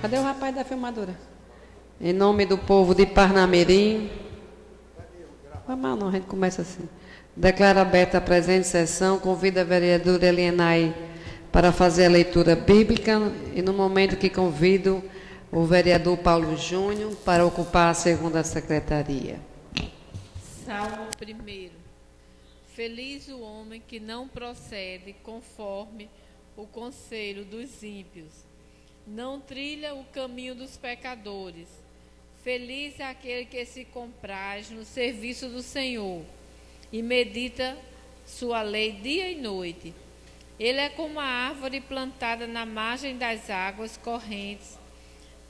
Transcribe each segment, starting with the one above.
Cadê o rapaz da filmadora? Em nome do povo de Parnamirim. Vai mal não, a gente começa assim. Declaro aberta a presente sessão, convido a vereadora Elienay para fazer a leitura bíblica e no momento que convido o vereador Paulo Júnior para ocupar a segunda secretaria. Salmo 1. Feliz o homem que não procede conforme o conselho dos ímpios, não trilha o caminho dos pecadores. Feliz é aquele que se compraz no serviço do Senhor e medita sua lei dia e noite. Ele é como a árvore plantada na margem das águas correntes,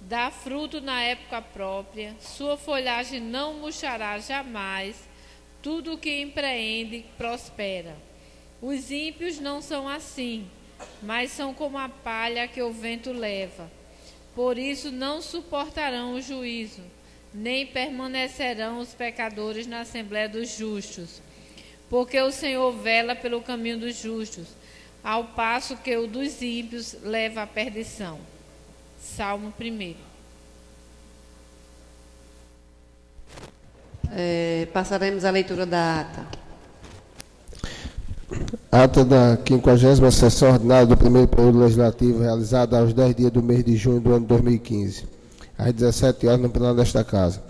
dá fruto na época própria, sua folhagem não murchará jamais, tudo o que empreende prospera. Os ímpios não são assim, mas são como a palha que o vento leva. Por isso não suportarão o juízo, nem permanecerão os pecadores na Assembleia dos Justos. Porque o Senhor vela pelo caminho dos justos, ao passo que o dos ímpios leva à perdição. Salmo 1. Passaremos a leitura da ata. Ata da 50ª sessão ordinária do primeiro período legislativo, realizada aos 10 dias do mês de junho do ano 2015, às 17 horas, no plenário desta Casa.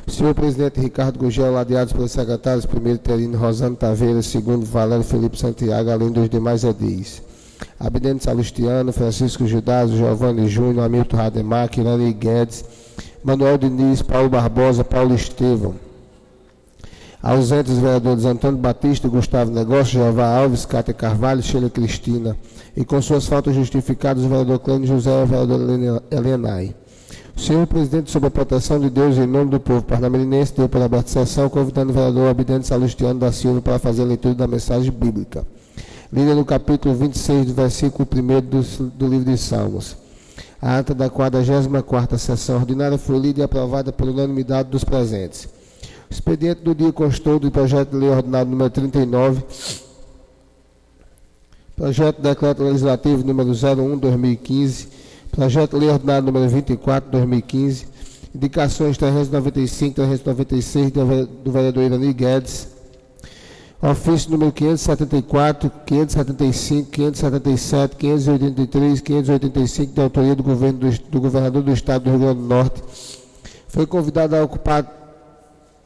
O senhor presidente Ricardo Gugel, ladeados pelos secretários, primeiro interino Rosano Taveira, segundo Valério Felipe Santiago, além dos demais edis. Abdênio Salustiano, Francisco Judaso, Giovanni Júnior, Hamilton Rademar, Kirani Guedes, Manuel Diniz, Paulo Barbosa, Paulo Estevão. Ausentes os vereadores Antônio Batista, Gustavo Negócio, Jeová Alves, Cátia Carvalho, Sheila Cristina. E com suas faltas justificadas, o vereador Clânio José e a vereadora Elienay. O senhor presidente, sob a proteção de Deus, em nome do povo parnamirense, deu por aberta sessão, convidando o vereador Abdênio Salustiano da Silva para fazer a leitura da mensagem bíblica. Lida no capítulo 26, do versículo 1 do livro de Salmos. A ata da 44ª sessão ordinária foi lida e aprovada por unanimidade dos presentes. O expediente do dia constou do projeto de lei ordinário número 39, projeto de decreto legislativo número 01/2015, projeto de lei ordinário número 24/2015, indicações 395, 396 do vereador Irani Guedes, ofício número 574, 575, 577, 583, 585, de autoria do governador do Estado do Rio Grande do Norte. Foi convidado a ocupar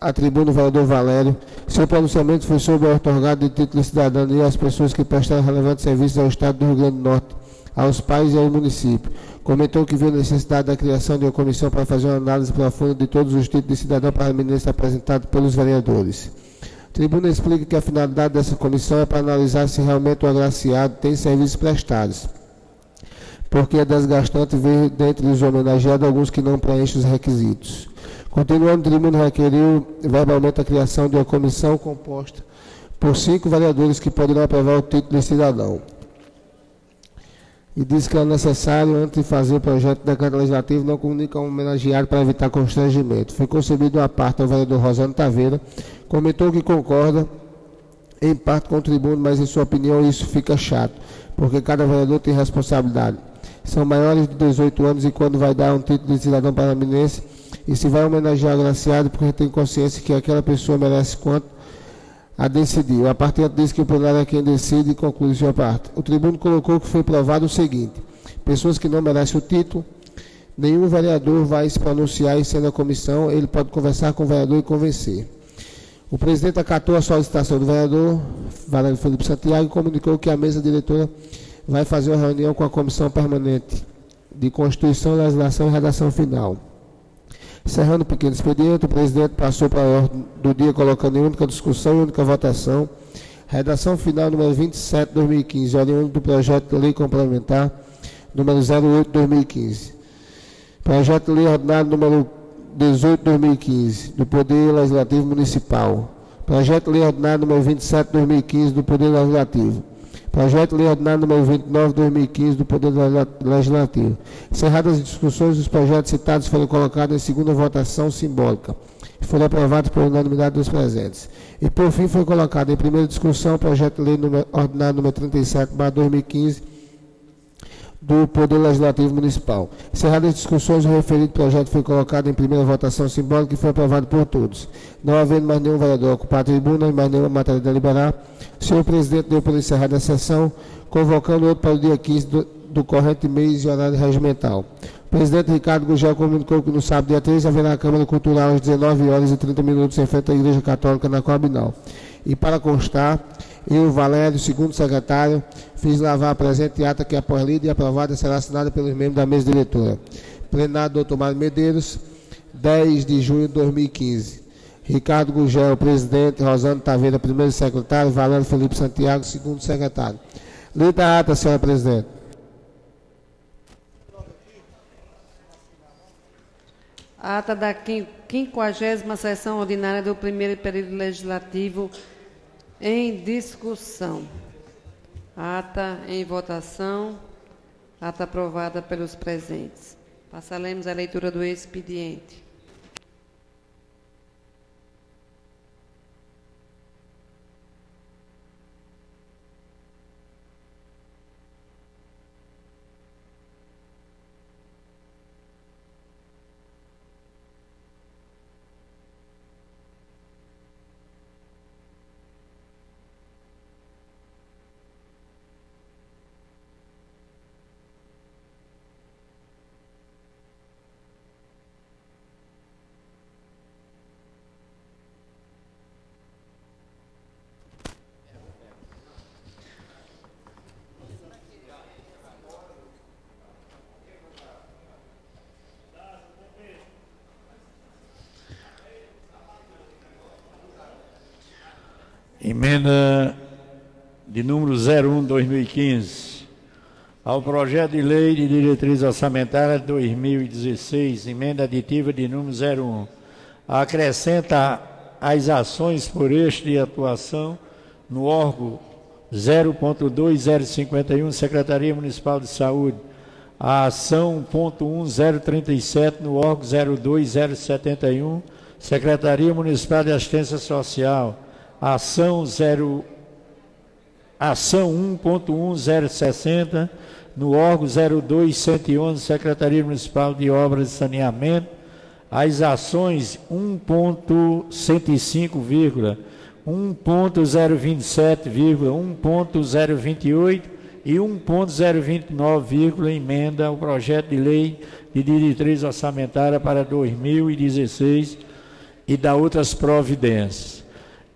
a tribuna o vereador Valério. Seu pronunciamento foi sobre o outorgado de título de cidadania às pessoas que prestaram relevantes serviços ao Estado do Rio Grande do Norte, aos pais e ao município. Comentou que viu a necessidade da criação de uma comissão para fazer uma análise profunda de todos os títulos de cidadão parnamirense apresentados pelos vereadores. A tribuna explica que a finalidade dessa comissão é para analisar se realmente o agraciado tem serviços prestados, porque é desgastante ver dentre os homenageados alguns que não preenchem os requisitos. Continuando, o tribunal requeriu verbalmente a criação de uma comissão composta por 5 vereadores que poderão aprovar o título de cidadão. E diz que é necessário, antes de fazer o projeto de decreto legislativo, não comunicar um homenageado para evitar constrangimento. Foi concebido uma parte ao vereador Rosano Taveira, comentou que concorda em parte com o tribuno, mas em sua opinião isso fica chato, porque cada vereador tem responsabilidade. São maiores de 18 anos e quando vai dar um título de cidadão parnamirense, e se vai homenagear o agraciado, porque tem consciência que aquela pessoa merece quanto a decidir. A parte diz que o plenário é quem decide e conclui sua parte. O tribuno colocou que foi provado o seguinte: pessoas que não merecem o título, nenhum vereador vai se pronunciar e sendo a comissão, ele pode conversar com o vereador e convencer. O presidente acatou a solicitação do vereador Valério Felipe Santiago e comunicou que a mesa diretora vai fazer uma reunião com a comissão permanente de Constituição, Legislação e Redação Final. Encerrando o pequeno expediente, o presidente passou para a ordem do dia, colocando em única discussão e única votação redação final número 27/2015, oriundo do projeto de lei complementar número 08/2015. Projeto de lei ordinário número 18/2015, do Poder Legislativo Municipal. Projeto de lei ordinário número 27/2015, do Poder Legislativo. Projeto de lei ordinário número 29/2015 do Poder Legislativo. Encerradas as discussões, os projetos citados foram colocados em segunda votação simbólica e foram aprovados por unanimidade dos presentes. E, por fim, foi colocado em primeira discussão o projeto de lei ordinário número 37/2015 do Poder Legislativo Municipal. Encerradas as discussões, o referido projeto foi colocado em primeira votação simbólica e foi aprovado por todos. Não havendo mais nenhum vereador a ocupar a tribuna e mais nenhuma matéria a deliberar, o senhor presidente deu por encerrada a sessão, convocando outro para o dia 15 do corrente mês e horário regimental. O presidente Ricardo Gugel comunicou que no sábado, dia 13, haverá a Câmara Cultural às 19 horas e 30 minutos em frente à Igreja Católica na Coabinal. E para constar, eu, Valério, segundo secretário, fiz lavar a presente ata que, após lida e aprovada, será assinada pelos membros da mesa diretora. Plenário, Dr. Mário Medeiros, 10 de junho de 2015. Ricardo Gugel, presidente, Rosana Taveira, primeiro secretário, Valério Felipe Santiago, segundo secretário. Lida a ata, senhora presidente. Ata da 50ª sessão ordinária do primeiro período legislativo em discussão. Ata em votação. Ata aprovada pelos presentes. Passaremos à leitura do expediente. Emenda de número 01/2015 ao projeto de lei de diretriz orçamentária 2016, emenda aditiva de número 01, acrescenta as ações por eixo de atuação no órgão 0.2051, Secretaria Municipal de Saúde, a ação 1.1037 no órgão 02071, Secretaria Municipal de Assistência Social, ação 1.1060 no órgão 02111, Secretaria Municipal de Obras e Saneamento, as ações 1.105, 1.027, 1.028 e 1.029, emenda ao projeto de lei de diretriz orçamentária para 2016 e da outras providências.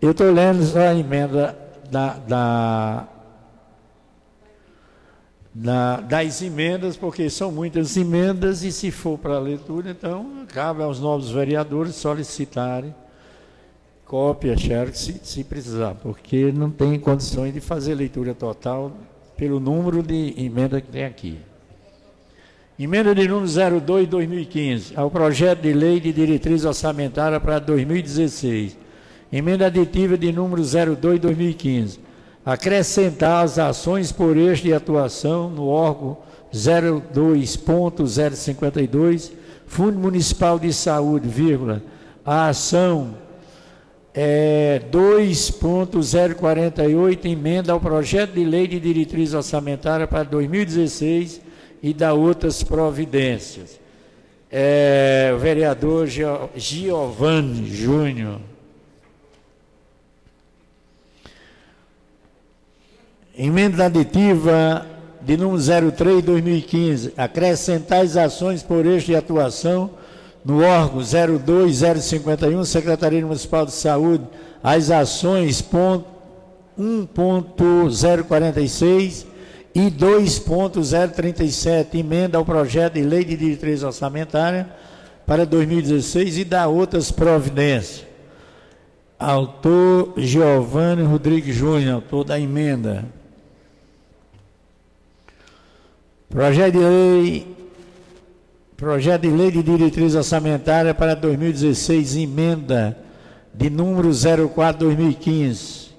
Eu estou lendo a emenda das emendas, porque são muitas emendas e se for para a leitura, então cabe aos novos vereadores solicitarem cópia, se precisar, porque não tem condições de fazer leitura total pelo número de emenda que tem aqui. Emenda de número 02/2015 ao projeto de lei de diretriz orçamentária para 2016. Emenda aditiva de número 02/2015. Acrescentar as ações por eixo de atuação no órgão 02.052, Fundo Municipal de Saúde, a ação 2.048, emenda ao projeto de lei de diretriz orçamentária para 2016 e da outras providências. O vereador Giovanni Júnior. Emenda aditiva de número 03/2015, acrescentar as ações por eixo de atuação no órgão 02051, Secretaria Municipal de Saúde, as ações 1.046 e 2.037, emenda ao projeto de lei de diretriz orçamentária para 2016 e da outras providências. Autor Giovanni Rodrigues Júnior, autor da emenda. Projeto de lei de diretriz orçamentária para 2016, emenda de número 04/2015.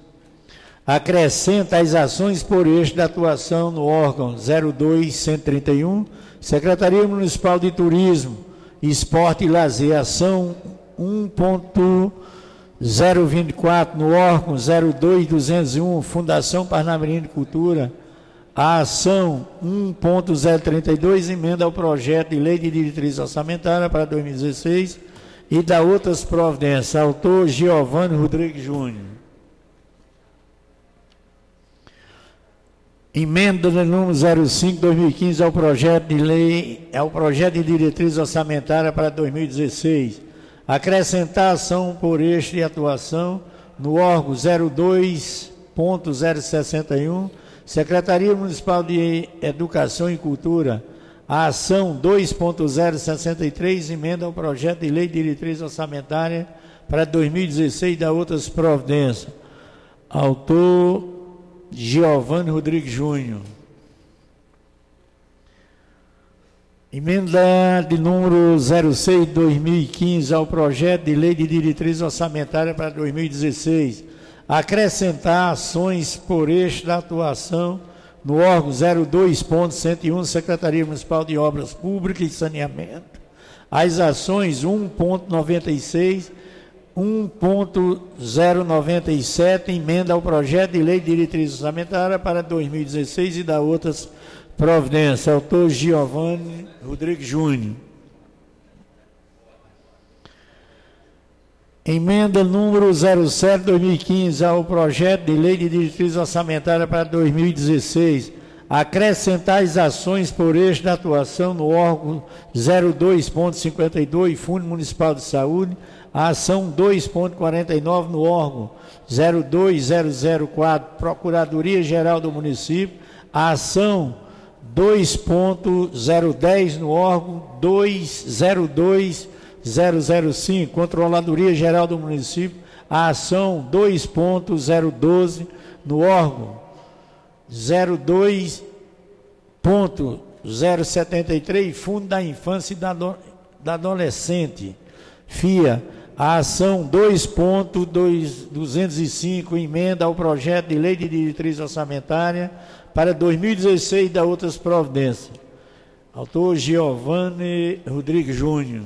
Acrescenta as ações por eixo de atuação no órgão 02131, Secretaria Municipal de Turismo, Esporte e Lazer, ação 1.024 no órgão 02201, Fundação Parnamirim de Cultura, A ação 1.032, emenda ao projeto de lei de diretriz orçamentária para 2016 e da outras providências. Autor Giovanni Rodrigues Júnior. Emenda de número 05/2015 ao projeto de lei, ao projeto de diretriz orçamentária para 2016. Acrescentar ação por eixo de atuação no órgão 02.061, Secretaria Municipal de Educação e Cultura. A ação 2.063, emenda ao projeto de lei de diretriz orçamentária para 2016 da outras providências. Autor Giovanni Rodrigues Júnior. Emenda de número 06/2015 ao projeto de lei de diretriz orçamentária para 2016. Acrescentar ações por eixo da atuação no órgão 02.101, Secretaria Municipal de Obras Públicas e Saneamento. As ações 1.96, 1.097, emenda ao projeto de lei de diretriz orçamentária para 2016 e da outras providências. Autor Giovanni Rodrigues Júnior. Emenda número 07/2015 ao projeto de lei de diretriz orçamentária para 2016. Acrescentar as ações por eixo da atuação no órgão 02.52, Fundo Municipal de Saúde. A ação 2.49 no órgão 02004, Procuradoria Geral do Município. A ação 2.010 no órgão 202005, Controladoria Geral do Município. A ação 2.012 no órgão 02.073, Fundo da Infância e da Adolescente, FIA. A ação 2.205, emenda ao projeto de lei de diretriz orçamentária para 2016 e da outras providências. Autor Giovanni Rodrigues Júnior.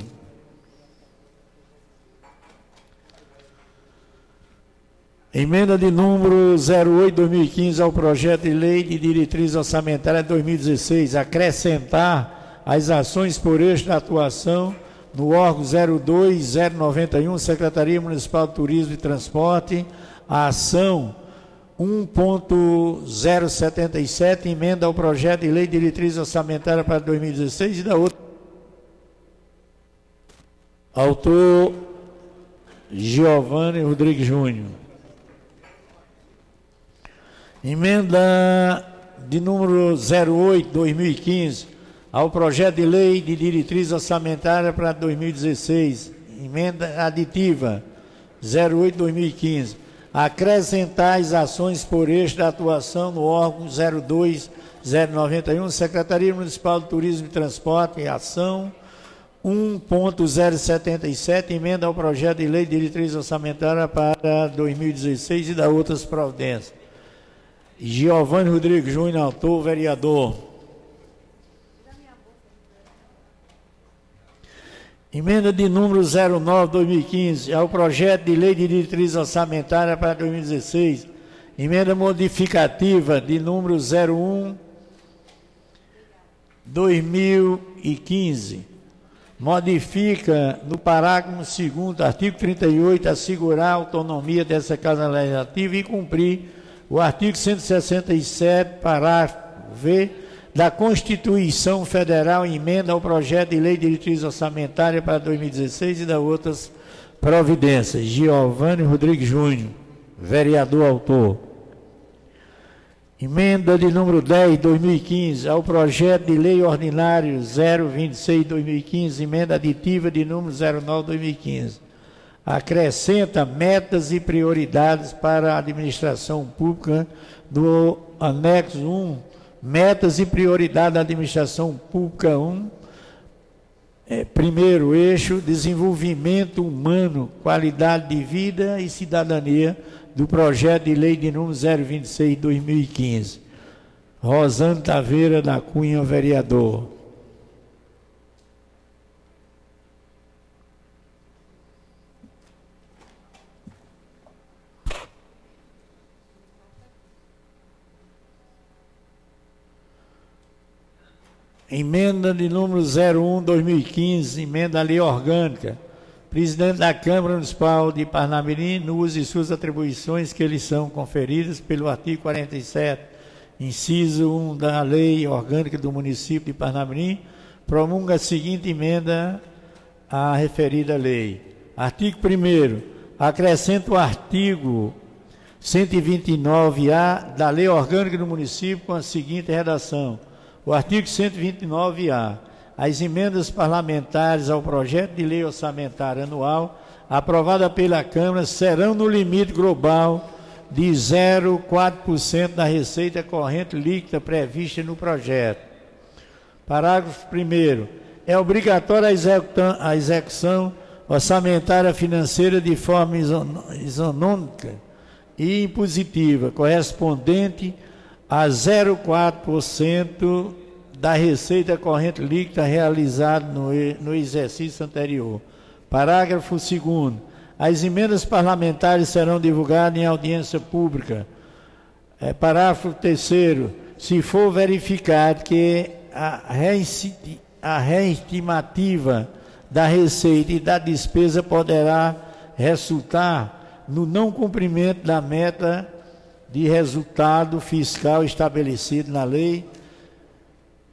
Emenda de número 08/2015 ao projeto de lei de diretriz orçamentária 2016. Acrescentar as ações por eixo da atuação no órgão 02091, Secretaria Municipal de Turismo e Transporte. A ação 1.077, emenda ao projeto de lei de diretriz orçamentária para 2016 e da outra. Autor Giovanni Rodrigues Júnior. Emenda de número 08/2015 ao projeto de lei de diretriz orçamentária para 2016, emenda aditiva 08/2015. Acrescentar as ações por eixo da atuação no órgão 02091, Secretaria Municipal de Turismo e Transporte, ação 1.077, emenda ao projeto de lei de diretriz orçamentária para 2016 e da outras providências. Giovanni Rodrigues Júnior, autor, vereador. Emenda de número 09/2015 ao projeto de lei de diretriz orçamentária para 2016. Emenda modificativa de número 01/2015. Modifica no parágrafo 2º, artigo 38, assegurar a autonomia dessa Casa Legislativa e cumprir o artigo 167, parágrafo V, da Constituição Federal, emenda ao projeto de lei de diretriz orçamentária para 2016 e da outras providências. Giovanni Rodrigues Júnior, vereador autor. Emenda de número 10/2015 ao projeto de lei ordinário 026/2015, emenda aditiva de número 09/2015. Acrescenta metas e prioridades para a administração pública do anexo 1, metas e prioridades da administração pública 1, primeiro eixo, desenvolvimento humano, qualidade de vida e cidadania, do projeto de lei de número 026/2015. Rosane Taveira da Cunha, vereador. Emenda de número 01/2015, emenda à lei orgânica. Presidente da Câmara Municipal de Parnamirim, no uso de suas atribuições que lhe são conferidas pelo artigo 47, inciso 1 da Lei Orgânica do Município de Parnamirim, promulga a seguinte emenda à referida lei. Artigo 1º. Acrescenta o artigo 129-A da Lei Orgânica do Município com a seguinte redação. O artigo 129-A. As emendas parlamentares ao projeto de lei orçamentária anual aprovada pela Câmara serão no limite global de 0,4% da receita corrente líquida prevista no projeto. Parágrafo 1º. É obrigatória a execução orçamentária financeira de forma isonômica e impositiva, correspondente a 0,4% da receita corrente líquida realizada no exercício anterior. Parágrafo 2º. As emendas parlamentares serão divulgadas em audiência pública. Parágrafo 3º. Se for verificado que a reestimativa da receita e da despesa poderá resultar no não cumprimento da meta de resultado fiscal estabelecido na lei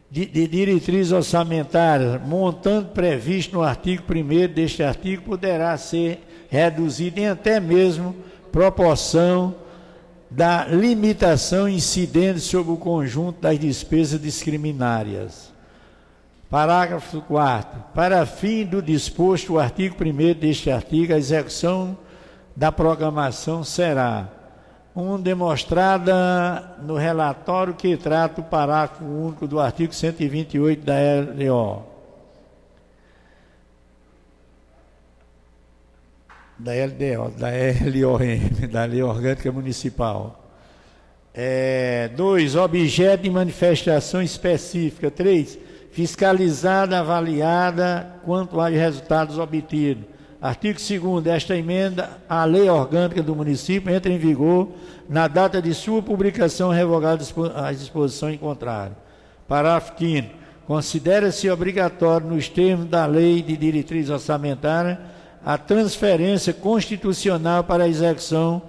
de diretriz orçamentária, montante previsto no artigo 1º deste artigo poderá ser reduzido em até mesmo proporção da limitação incidente sobre o conjunto das despesas discriminárias. Parágrafo 4º. Para fim do disposto o artigo 1º deste artigo, a execução da programação será demonstrada no relatório que trata o parágrafo único do artigo 128 da LO. Da LOM, da Lei Orgânica Municipal. 2. Objeto de manifestação específica. 3. Fiscalizada, avaliada quanto aos resultados obtidos. Artigo 2º desta emenda, a Lei Orgânica do Município entra em vigor na data de sua publicação, revogada as disposições em contrário. Parágrafo 5º. Considera-se obrigatório, nos termos da Lei de Diretriz Orçamentária, a transferência constitucional para a execução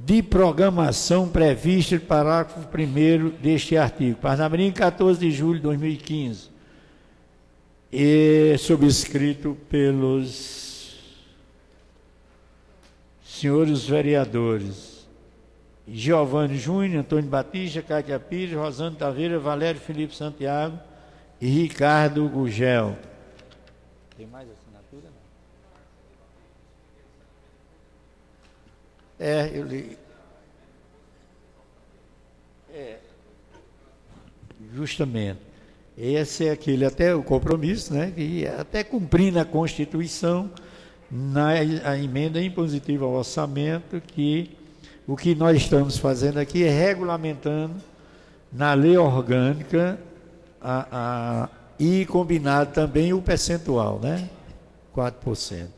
de programação prevista no parágrafo 1º deste artigo. Parnamirim, 14 de julho de 2015. E subscrito pelos senhores vereadores Giovanni Júnior, Antônio Batista, Cátia Pires, Rosane Taveira, Valério Felipe Santiago e Ricardo Gugel. Tem mais assinatura? Não? Eu li. Justamente. Esse é aquele, até o compromisso, né? E até cumprindo a Constituição, a emenda impositiva ao orçamento, que o que nós estamos fazendo aqui é regulamentando na lei orgânica e combinado também o percentual, né? 4%.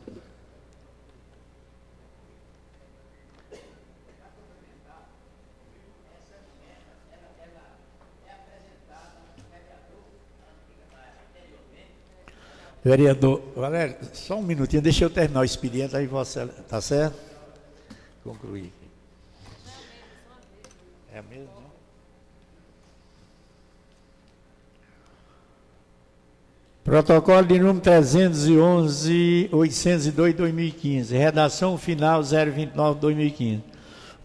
Vereador Valério, só um minutinho, deixa eu terminar o expediente, aí você, tá certo? Concluir. É mesmo, né? Protocolo de número 311-802-2015, redação final 029-2015. O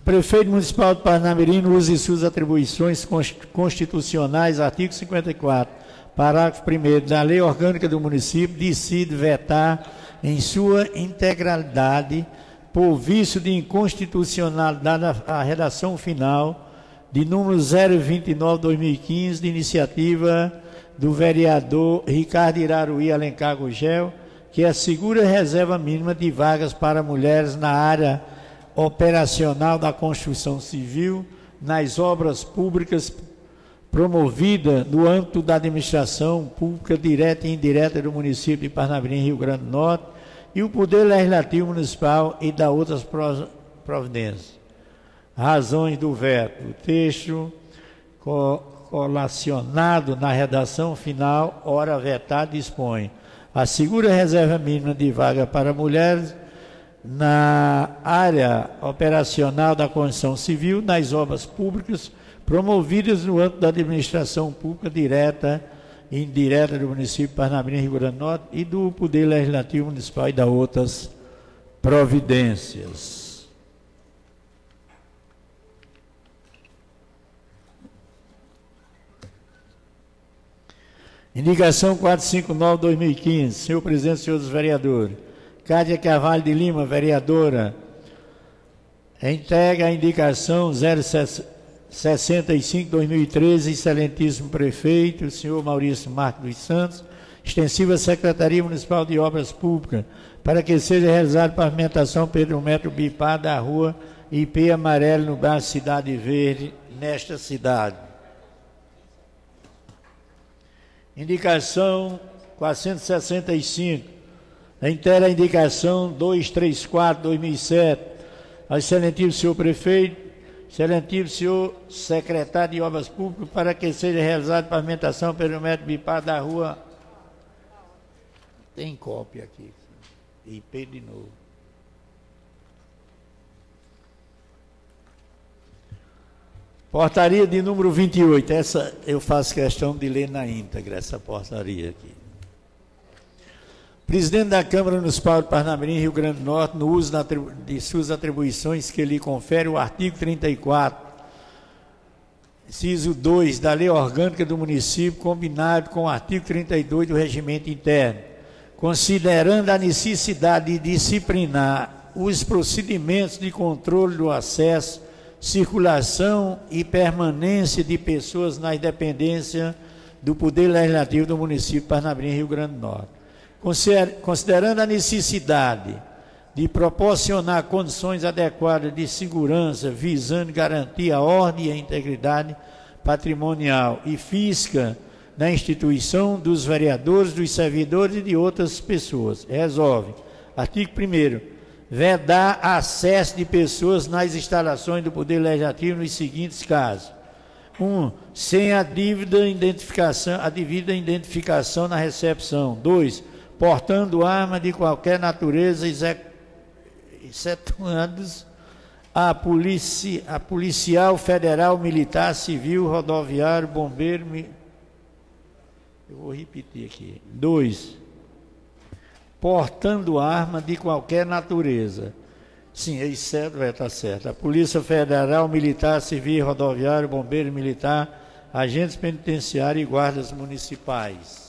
prefeito municipal de Parnamirim usa suas atribuições constitucionais, artigo 54. Parágrafo 1º da Lei Orgânica do Município, decide vetar em sua integralidade, por vício de inconstitucionalidade, a redação final de número 029/2015, de iniciativa do vereador Ricardo Iraruí Alencar Gugel, que assegura a reserva mínima de vagas para mulheres na área operacional da construção civil, nas obras públicas promovida no âmbito da administração pública direta e indireta do município de Parnamirim, Rio Grande do Norte, e o Poder Legislativo Municipal e da outras providências. Razões do veto. O texto protocolacionado na redação final, ora vetado, dispõe: assegura a reserva mínima de vaga para mulheres na área operacional da construção civil, nas obras públicas promovidas no âmbito da administração pública direta e indireta do município de Parnamirim, Rio Grande do Norte, e do Poder Legislativo Municipal e da outras providências. Indicação 459/2015. Senhor presidente, senhores vereadores, Cádia Carvalho de Lima, vereadora, entrega a indicação 065/2013, excelentíssimo prefeito, senhor Maurício Marques dos Santos, extensiva Secretaria Municipal de Obras Públicas, para que seja realizada pavimentação pelo metro bipar da rua IP Amarelo, no bairro Cidade Verde, nesta cidade. Indicação 465. Reitera a indicação 234/2007, ao excelentíssimo senhor prefeito, excelentíssimo senhor secretário de Obras Públicas, para que seja realizada pavimentação pelo metro bipar da rua. Tem cópia aqui. IP de novo. Portaria de número 28. Essa eu faço questão de ler na íntegra, essa portaria aqui. Presidente da Câmara Municipal de Parnamirim, Rio Grande do Norte, no uso de suas atribuições que lhe confere o artigo 34, inciso 2 da Lei Orgânica do Município, combinado com o artigo 32 do Regimento Interno, considerando a necessidade de disciplinar os procedimentos de controle do acesso, circulação e permanência de pessoas na dependência do Poder Legislativo do município de Parnamirim, Rio Grande do Norte. Considerando a necessidade de proporcionar condições adequadas de segurança, visando garantir a ordem e a integridade patrimonial e física na instituição dos vereadores, dos servidores e de outras pessoas. Resolve. Artigo 1º. Vedar acesso de pessoas nas instalações do Poder Legislativo nos seguintes casos. 1. Sem a devida identificação na recepção. 2. Portando arma de qualquer natureza, excetuando a policial federal, militar, civil, rodoviário, bombeiro. Eu vou repetir aqui. 2. Portando arma de qualquer natureza. Sim, exceto, vai estar certo. A Polícia Federal, militar, civil, rodoviário, bombeiro, militar, agentes penitenciários e guardas municipais.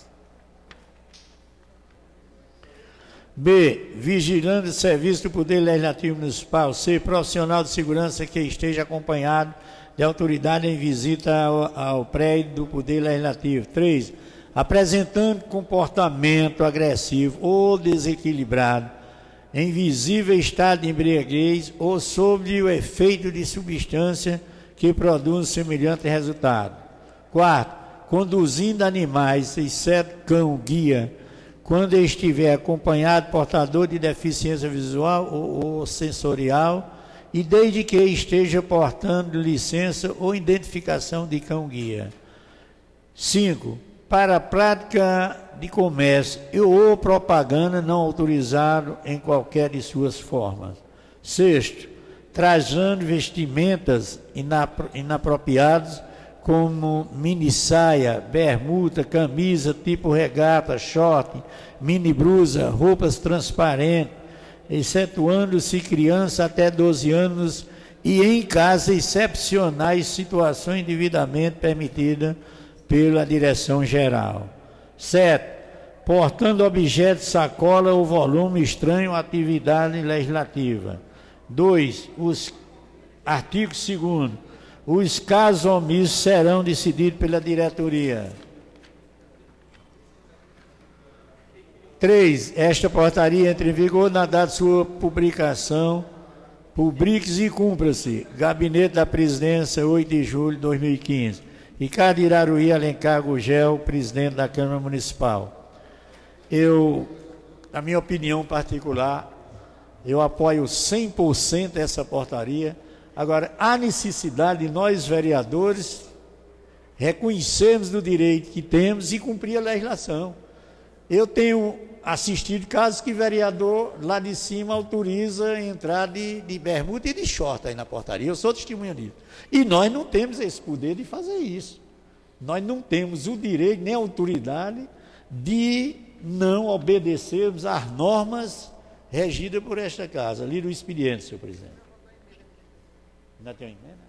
B. Vigilante de serviço do Poder Legislativo Municipal. C. Profissional de segurança que esteja acompanhado de autoridade em visita ao prédio do Poder Legislativo. 3. Apresentando comportamento agressivo ou desequilibrado, em visível estado de embriaguez ou sob o efeito de substância que produz semelhante resultado. 4. Conduzindo animais, exceto cão guia, quando estiver acompanhado portador de deficiência visual ou sensorial, e desde que esteja portando licença ou identificação de cão guia. 5. Para a prática de comércio ou propaganda não autorizado em qualquer de suas formas. 6. Trajando vestimentas inapropriadas, como mini saia, bermuda, camisa tipo regata, short, mini blusa, roupas transparentes, excetuando-se criança até 12 anos e em casos excepcionais, situações devidamente permitidas pela direção geral. 7. Portando objeto, sacola ou volume estranho à atividade legislativa. 2. Os artigos 2º. Os casos omissos serão decididos pela diretoria. 3. Esta portaria entra em vigor na data de sua publicação. Publique-se e cumpra-se. Gabinete da Presidência, 8 de julho de 2015. Ricardo Iraruí Alencar Gugel, presidente da Câmara Municipal. Na minha opinião particular, eu apoio 100% essa portaria. Agora, há necessidade de nós, vereadores, reconhecermos do direito que temos e cumprir a legislação. Eu tenho assistido casos que vereador lá de cima autoriza entrar de bermuda e de short aí na portaria. Eu sou testemunha disso. E nós não temos esse poder de fazer isso. Nós não temos o direito nem a autoridade de não obedecermos às normas regidas por esta casa. Ali do expediente, senhor presidente. Ainda tem uma emenda?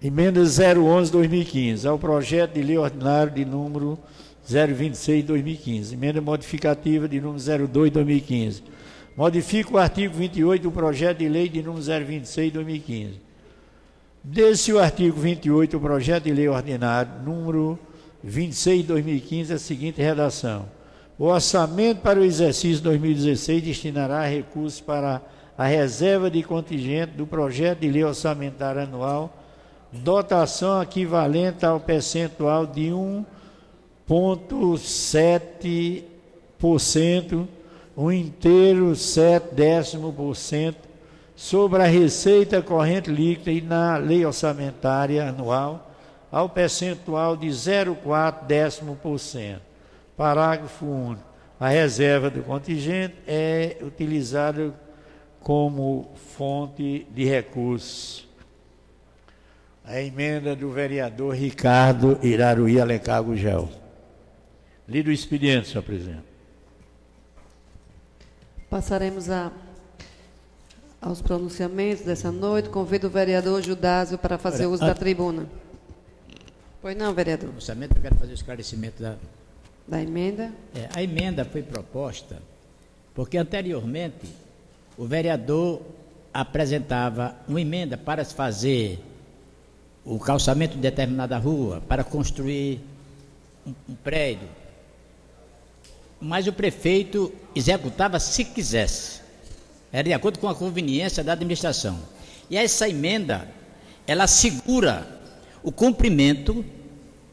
Emenda 011-2015, ao projeto de lei ordinário de número 026-2015. Emenda modificativa de número 02-2015. Modifica o artigo 28 do projeto de lei de número 026-2015. Desse o artigo 28 do projeto de lei ordinário número 26-2015, a seguinte redação. O orçamento para o exercício 2016 destinará recursos para a reserva de contingente do projeto de lei orçamentária anual, dotação equivalente ao percentual de 1,7%, 1,7% sobre a receita corrente líquida e na lei orçamentária anual, ao percentual de 0,4%. Parágrafo único. A reserva do contingente é utilizada como fonte de recursos. A emenda do vereador Ricardo Iraruí Alencar Gugel. Lido o expediente, senhor presidente. Passaremos aos pronunciamentos dessa noite. Convido o vereador Judásio para fazer uso da tribuna. Pois não, vereador. Pronunciamento, eu quero fazer o esclarecimento da emenda. A emenda foi proposta porque anteriormente o vereador apresentava uma emenda para se fazer o calçamento de determinada rua, para construir um prédio, mas o prefeito executava se quisesse, era de acordo com a conveniência da administração. E essa emenda, ela assegura o cumprimento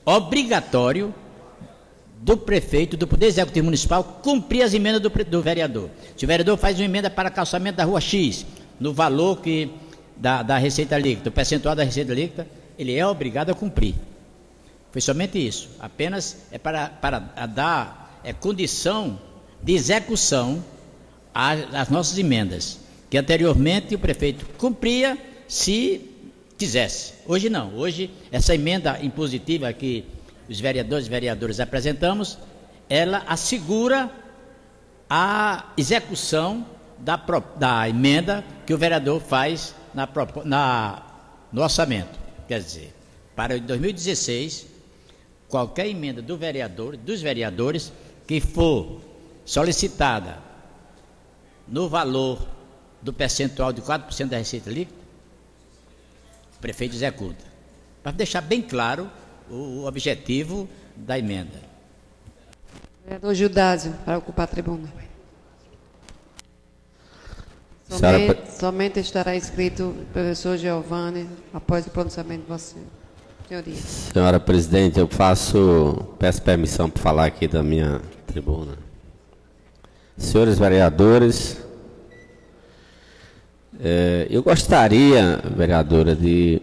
obrigatório do prefeito, do Poder Executivo Municipal, cumprir as emendas do vereador. Se o vereador faz uma emenda para calçamento da rua X, no valor da receita líquida, o percentual da receita líquida, ele é obrigado a cumprir. Foi somente isso. Apenas é para dar condição de execução às nossas emendas, que anteriormente o prefeito cumpria se quisesse. Hoje não. Hoje, essa emenda impositiva que os vereadores e vereadoras apresentamos, ela assegura a execução da emenda que o vereador faz no orçamento. Quer dizer, para 2016, qualquer emenda dos vereadores que for solicitada no valor do percentual de 4% da receita líquida, o prefeito executa. Para deixar bem claro o objetivo da emenda. Vereador Judásio, para ocupar a tribuna. Somente estará escrito o professor Giovanni após o pronunciamento de você. Senhoria. Senhora presidente, peço permissão para falar aqui da minha tribuna. Senhores vereadores, eu gostaria, vereadora, de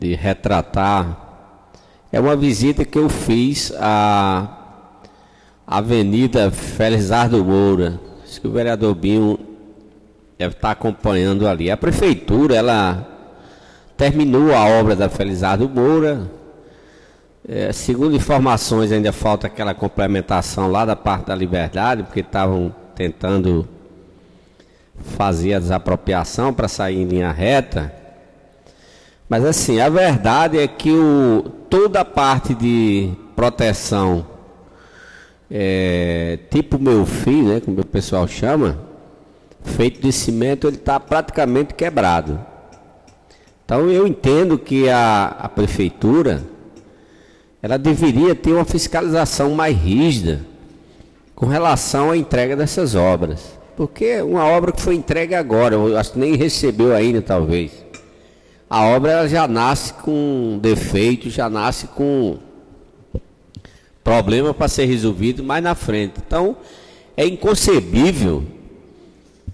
retratar uma visita que eu fiz à Avenida Felizardo Moura. Acho que o vereador Binho deve estar acompanhando ali. A prefeitura, ela terminou a obra da Felizardo Moura. Segundo informações, ainda falta aquela complementação lá da parte da Liberdade, porque estavam tentando fazer a desapropriação para sair em linha reta. Mas assim, a verdade é que toda a parte de proteção, tipo meu fio, né, como o pessoal chama, feito de cimento, ele está praticamente quebrado. Então eu entendo que a prefeitura, ela deveria ter uma fiscalização mais rígida com relação à entrega dessas obras. Porque uma obra que foi entregue agora, eu acho que nem recebeu ainda talvez. A obra ela já nasce com defeito, já nasce com problema para ser resolvido mais na frente. Então, é inconcebível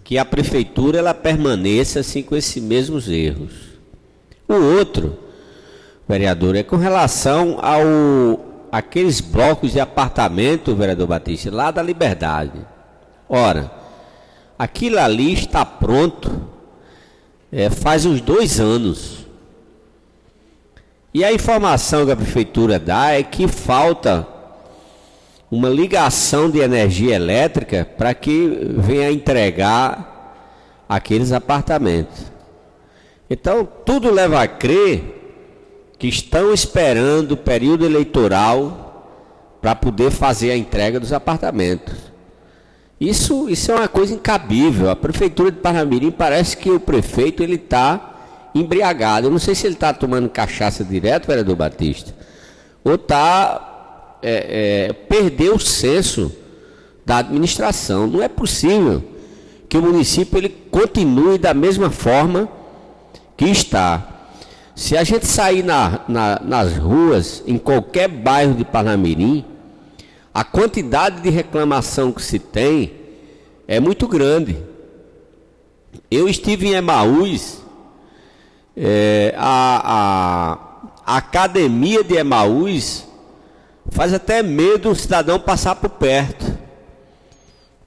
que a prefeitura ela permaneça assim com esses mesmos erros. O outro, vereador, é com relação aqueles blocos de apartamento, vereador Batista, lá da Liberdade. Ora, aquilo ali está pronto faz uns 2 anos. E a informação que a prefeitura dá é que falta uma ligação de energia elétrica para que venha entregar aqueles apartamentos. Então, tudo leva a crer que estão esperando o período eleitoral para poder fazer a entrega dos apartamentos. Isso é uma coisa incabível. A prefeitura de Parnamirim, parece que o prefeito ele está embriagado. Eu não sei se ele está tomando cachaça direto, vereador Batista, ou perdeu o senso da administração. Não é possível que o município ele continue da mesma forma que está. Se a gente sair nas ruas, em qualquer bairro de Parnamirim, a quantidade de reclamação que se tem é muito grande. Eu estive em Emaús, a academia de Emaús faz até medo o cidadão passar por perto.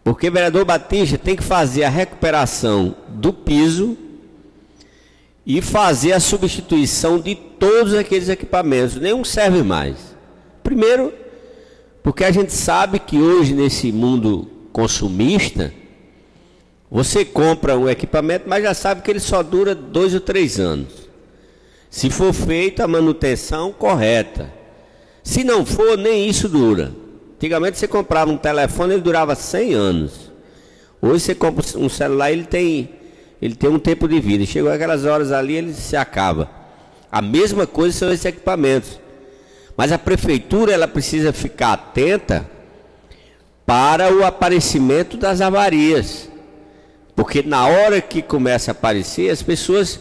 Porque o vereador Batista tem que fazer a recuperação do piso e fazer a substituição de todos aqueles equipamentos. Nenhum serve mais. Primeiro, porque a gente sabe que hoje nesse mundo consumista, você compra um equipamento, mas já sabe que ele só dura 2 ou 3 anos. Se for feita a manutenção correta. Se não for, nem isso dura. Antigamente você comprava um telefone, ele durava 100 anos. Hoje você compra um celular, ele tem um tempo de vida. Chegou aquelas horas ali, ele se acaba. A mesma coisa são esses equipamentos. Mas a prefeitura ela precisa ficar atenta para o aparecimento das avarias. Porque na hora que começa a aparecer, as pessoas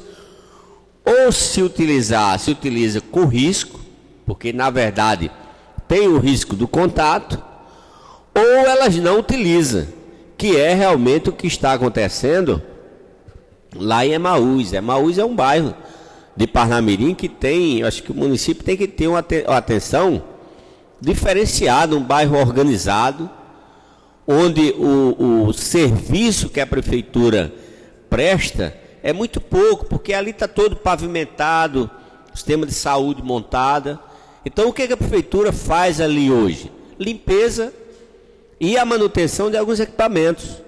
ou se utiliza com risco, porque na verdade tem o risco do contato, ou elas não utilizam, que é realmente o que está acontecendo lá em Emaús. Emaús é um bairro de Parnamirim que tem, acho que o município tem que ter uma atenção diferenciada, um bairro organizado, onde o serviço que a prefeitura presta é muito pouco, porque ali está todo pavimentado, sistema de saúde montada. Então o que a prefeitura faz ali hoje? Limpeza e a manutenção de alguns equipamentos.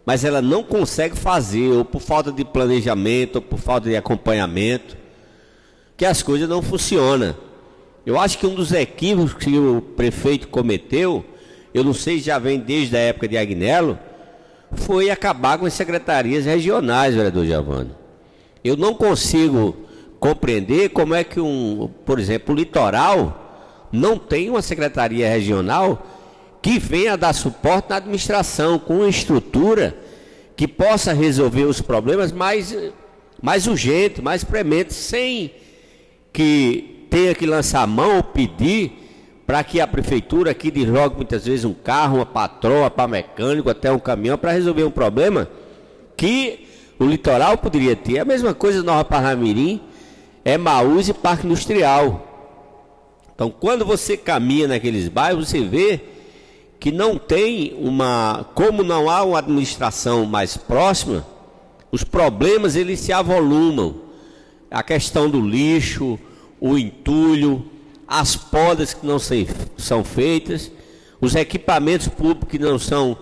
Mas ela não consegue fazer, ou por falta de planejamento, ou por falta de acompanhamento, que as coisas não funcionam. Eu acho que um dos equívocos que o prefeito cometeu, eu não sei se já vem desde a época de Agnello, foi acabar com as secretarias regionais, vereador Giovanni. Eu não consigo compreender como é que por exemplo, o litoral não tem uma secretaria regional que venha dar suporte na administração, com uma estrutura que possa resolver os problemas mais urgentes, mais prementes, sem que tenha que lançar a mão ou pedir para que a prefeitura aqui desloque muitas vezes um carro, uma patroa para mecânico, até um caminhão, para resolver um problema que o litoral poderia ter. A mesma coisa Nova Parnamirim, Emaús e Parque Industrial. Então, quando você caminha naqueles bairros, você vê que não tem como não há uma administração mais próxima, os problemas eles se avolumam. A questão do lixo, o entulho, as podas que não são feitas, os equipamentos públicos que não são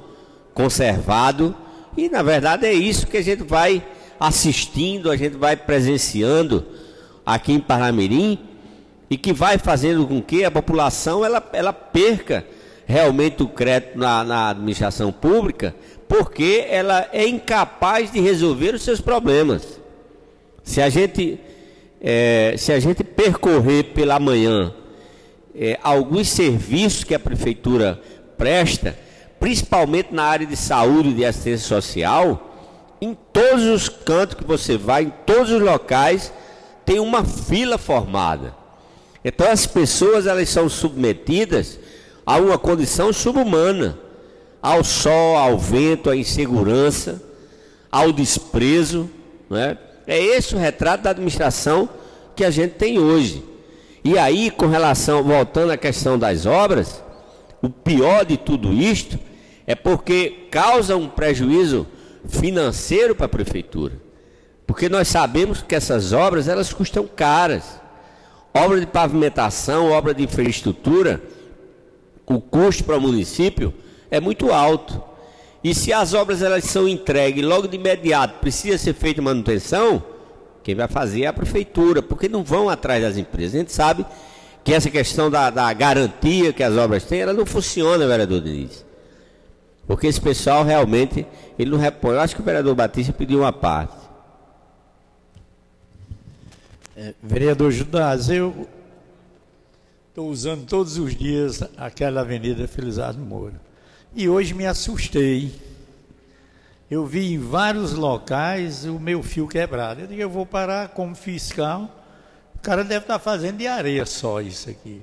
conservados, e na verdade é isso que a gente vai assistindo, a gente vai presenciando aqui em Parnamirim, e que vai fazendo com que a população ela perca realmente o crédito na administração pública, porque ela é incapaz de resolver os seus problemas. Se a gente percorrer pela manhã alguns serviços que a prefeitura presta, principalmente na área de saúde e de assistência social, em todos os cantos que você vai, em todos os locais, tem uma fila formada. Então as pessoas elas são submetidas a uma condição subhumana, ao sol, ao vento, à insegurança. ao desprezo, não é? É esse o retrato da administração que a gente tem hoje. E aí, com relação, voltando à questão das obras, o pior de tudo isto é porque causa um prejuízo financeiro para a prefeitura. Porque nós sabemos que essas obras, elas custam caras. Obra de pavimentação, obra de infraestrutura, o custo para o município é muito alto. E se as obras elas são entregues logo de imediato, precisa ser feita manutenção, quem vai fazer é a prefeitura, porque não vão atrás das empresas. A gente sabe que essa questão da garantia que as obras têm, ela não funciona, vereador Diniz. Porque esse pessoal realmente, ele não repõe. Eu acho que o vereador Batista pediu uma parte. Vereador Judas, eu estou usando todos os dias aquela avenida Felizardo Moura. E hoje me assustei. Eu vi em vários locais o meu fio quebrado. Eu digo, eu vou parar como fiscal. O cara deve estar fazendo de areia só isso aqui.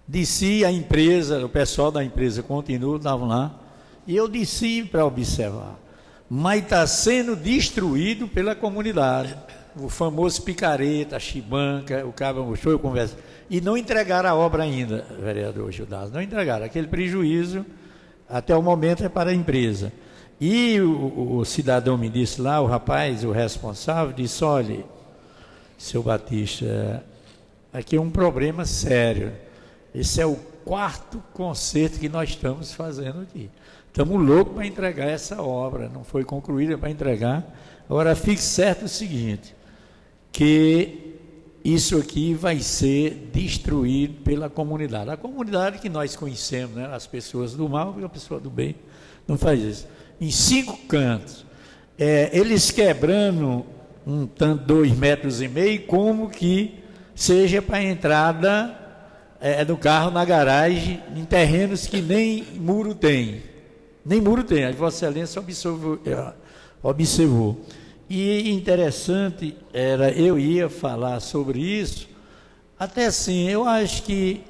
Desci a empresa, o pessoal da empresa continua, estavam lá. E eu desci para observar. Mas está sendo destruído pela comunidade. O famoso picareta, a chibanca, o cabo mostrou, eu converso. E não entregaram a obra ainda, vereador Judas. Não entregaram. Aquele prejuízo, até o momento, é para a empresa. E o cidadão me disse lá, o rapaz, o responsável, disse, olha, seu Batista, aqui é um problema sério. Esse é o 4º conserto que nós estamos fazendo aqui. Estamos loucos para entregar essa obra, não foi concluída para entregar. Agora, fique certo o seguinte, que isso aqui vai ser destruído pela comunidade. A comunidade que nós conhecemos, né? As pessoas do mal e a pessoa do bem, não faz isso. Em 5 cantos, eles quebrando um tanto 2,5 metros, como que seja para a entrada do carro na garagem, em terrenos que nem muro tem. Nem muro tem, a Vossa Excelência observou. E interessante, eu ia falar sobre isso, até assim, eu acho que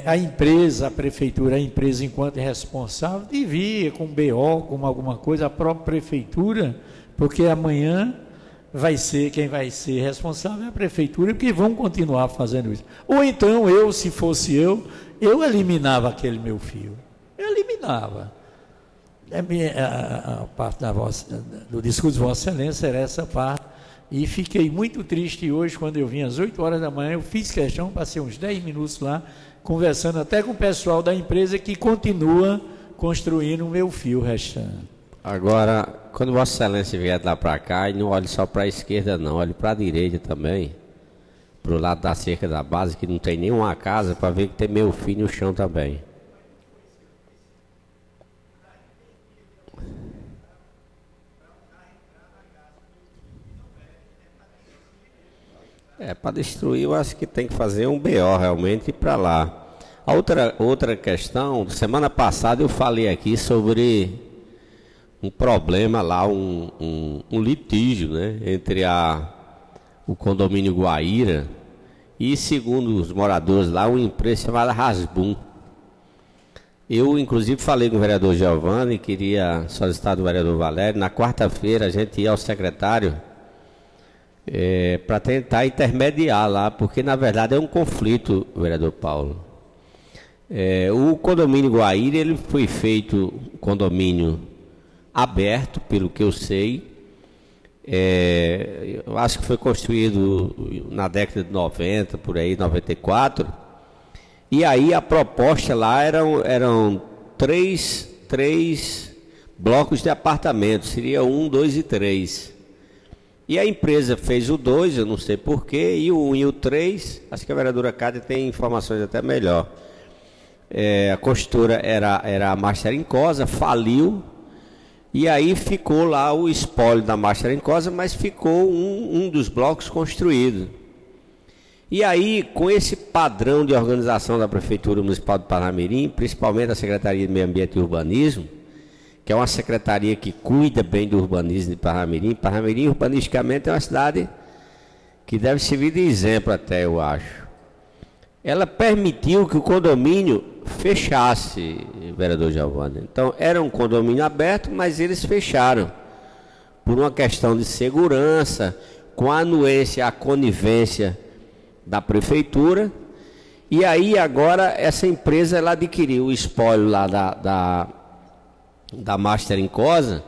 a empresa, a prefeitura, a empresa enquanto responsável, devia, com BO, com alguma coisa, a própria prefeitura, porque amanhã quem vai ser responsável é a prefeitura, porque vão continuar fazendo isso. Ou então, se fosse eu eliminava aquele meu fio. Eu eliminava. A parte do discurso de Vossa Excelência era essa parte, e fiquei muito triste hoje, quando eu vim às 8 horas da manhã, eu fiz questão, passei uns 10 minutos lá, conversando até com o pessoal da empresa que continua construindo o meu fio restante. Agora, quando Vossa Excelência vier lá para cá, e não olhe só para a esquerda não, olhe para a direita também, para o lado da cerca da base, que não tem nenhuma casa, para ver que tem meu fio no chão também. Para destruir, eu acho que tem que fazer um BO realmente ir para lá. A outra questão, semana passada eu falei aqui sobre um problema lá, um litígio, né, entre o condomínio Guaíra e, segundo os moradores lá, uma empresa chamada Rasbum. Eu, inclusive, falei com o vereador Giovanni, queria solicitar do vereador Valério, na quarta-feira a gente ia ao secretário para tentar intermediar lá, porque na verdade é um conflito, vereador Paulo. O condomínio Guaíra, ele foi feito condomínio aberto, pelo que eu sei. Eu acho que foi construído na década de 90, por aí, 94. E aí a proposta lá eram três blocos de apartamentos, seria 1, 2 e 3. E a empresa fez o 2, eu não sei porquê, e o 1 e o 3, acho que a vereadora Cádia tem informações até melhor. A construtora era a Master Encosa, faliu, e aí ficou lá o espólio da Master Encosa, mas ficou um dos blocos construído. E aí, com esse padrão de organização da Prefeitura Municipal de Parnamirim, principalmente da Secretaria de Meio Ambiente e Urbanismo, que é uma secretaria que cuida bem do urbanismo de Parnamirim. Parnamirim, urbanisticamente, é uma cidade que deve servir de exemplo até, eu acho. Ela permitiu que o condomínio fechasse, vereador Giovanni. Então, era um condomínio aberto, mas eles fecharam. por uma questão de segurança, com a anuência, a conivência da prefeitura. E aí agora essa empresa ela adquiriu o espólio lá da Master Incosa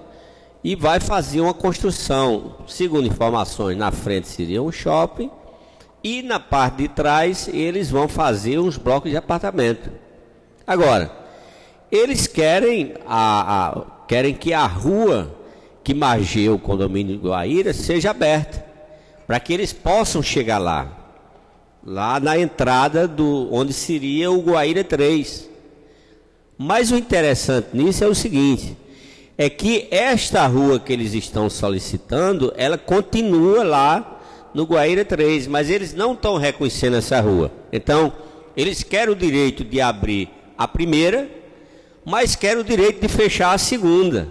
e vai fazer uma construção, segundo informações, na frente seria um shopping e na parte de trás eles vão fazer uns blocos de apartamento. Agora, eles querem que a rua que margeia o condomínio de Guaíra seja aberta, para que eles possam chegar lá na entrada onde seria o Guaíra 3. Mas o interessante nisso é o seguinte, é que esta rua que eles estão solicitando, ela continua lá no Guaíra 3, mas eles não estão reconhecendo essa rua. Então, eles querem o direito de abrir a primeira, mas querem o direito de fechar a segunda.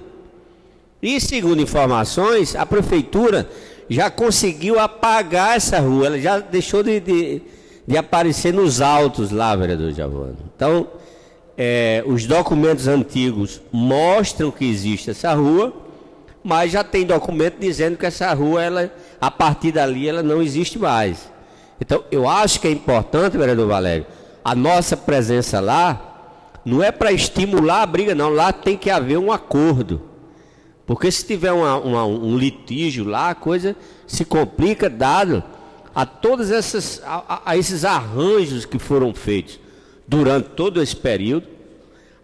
E segundo informações, a prefeitura já conseguiu apagar essa rua, ela já deixou de aparecer nos autos lá, vereador Giavone. Então, os documentos antigos mostram que existe essa rua, mas já tem documento dizendo que essa rua, a partir dali, ela não existe mais. Então, eu acho que é importante, vereador Valério, a nossa presença lá, não é para estimular a briga, não, lá tem que haver um acordo. Porque se tiver um litígio lá, a coisa se complica, dado a todos esses arranjos que foram feitos durante todo esse período,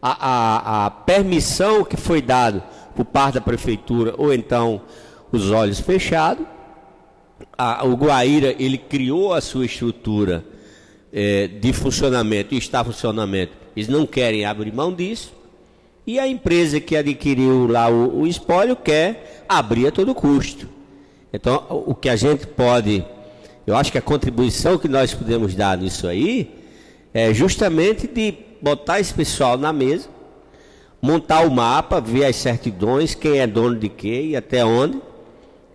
a permissão que foi dada por parte da prefeitura, ou então os olhos fechados. O Guaíra, ele criou a sua estrutura de funcionamento e está em funcionamento, eles não querem abrir mão disso. E a empresa que adquiriu lá o espólio quer abrir a todo custo. Então, o que a gente pode, eu acho que a contribuição que nós podemos dar nisso aí, é justamente de botar esse pessoal na mesa, montar o mapa, ver as certidões, quem é dono de quê e até onde,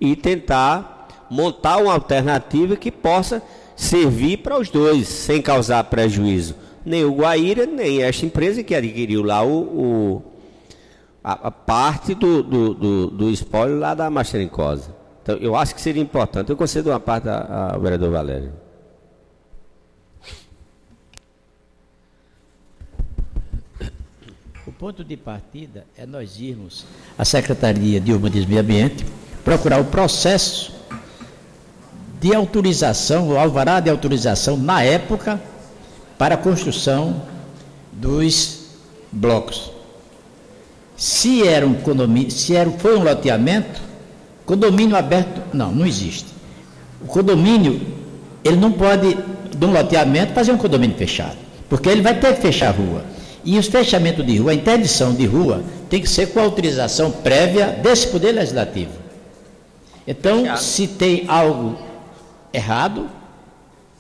e tentar montar uma alternativa que possa servir para os dois, sem causar prejuízo. Nem o Guaíra, nem esta empresa que adquiriu lá a parte do espólio lá da Master Incosa. Então, eu acho que seria importante. Eu concedo uma parte ao vereador Valério. O ponto de partida é nós irmos à Secretaria de Urbanismo e Ambiente, procurar o processo de autorização, o alvará de autorização na época, para a construção dos blocos. Se era um condomínio, foi um loteamento, condomínio aberto, não existe. O condomínio, ele não pode, de um loteamento, fazer um condomínio fechado, porque ele vai ter que fechar a rua. E os fechamentos de rua, a interdição de rua, tem que ser com a autorização prévia desse Poder Legislativo. Então, se tem algo errado,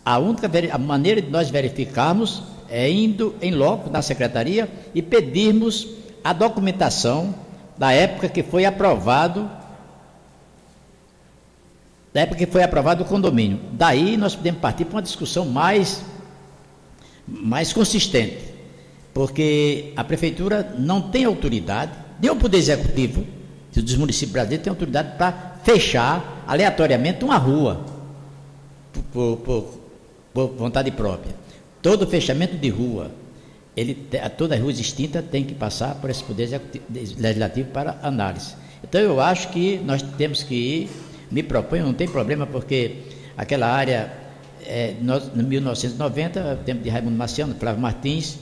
a maneira de nós verificarmos é indo em loco na secretaria e pedirmos a documentação da época que foi aprovado o condomínio. Daí nós podemos partir para uma discussão mais consistente, porque a prefeitura não tem autoridade, nem o Poder Executivo dos municípios brasileiros tem autoridade para fechar aleatoriamente uma rua por vontade própria. Todo fechamento de rua, toda rua extinta tem que passar por esse Poder Legislativo para análise. Então eu acho que nós temos que ir, me proponho, não tem problema, porque aquela área, em 1990, tempo de Raimundo Marciano, Flávio Martins,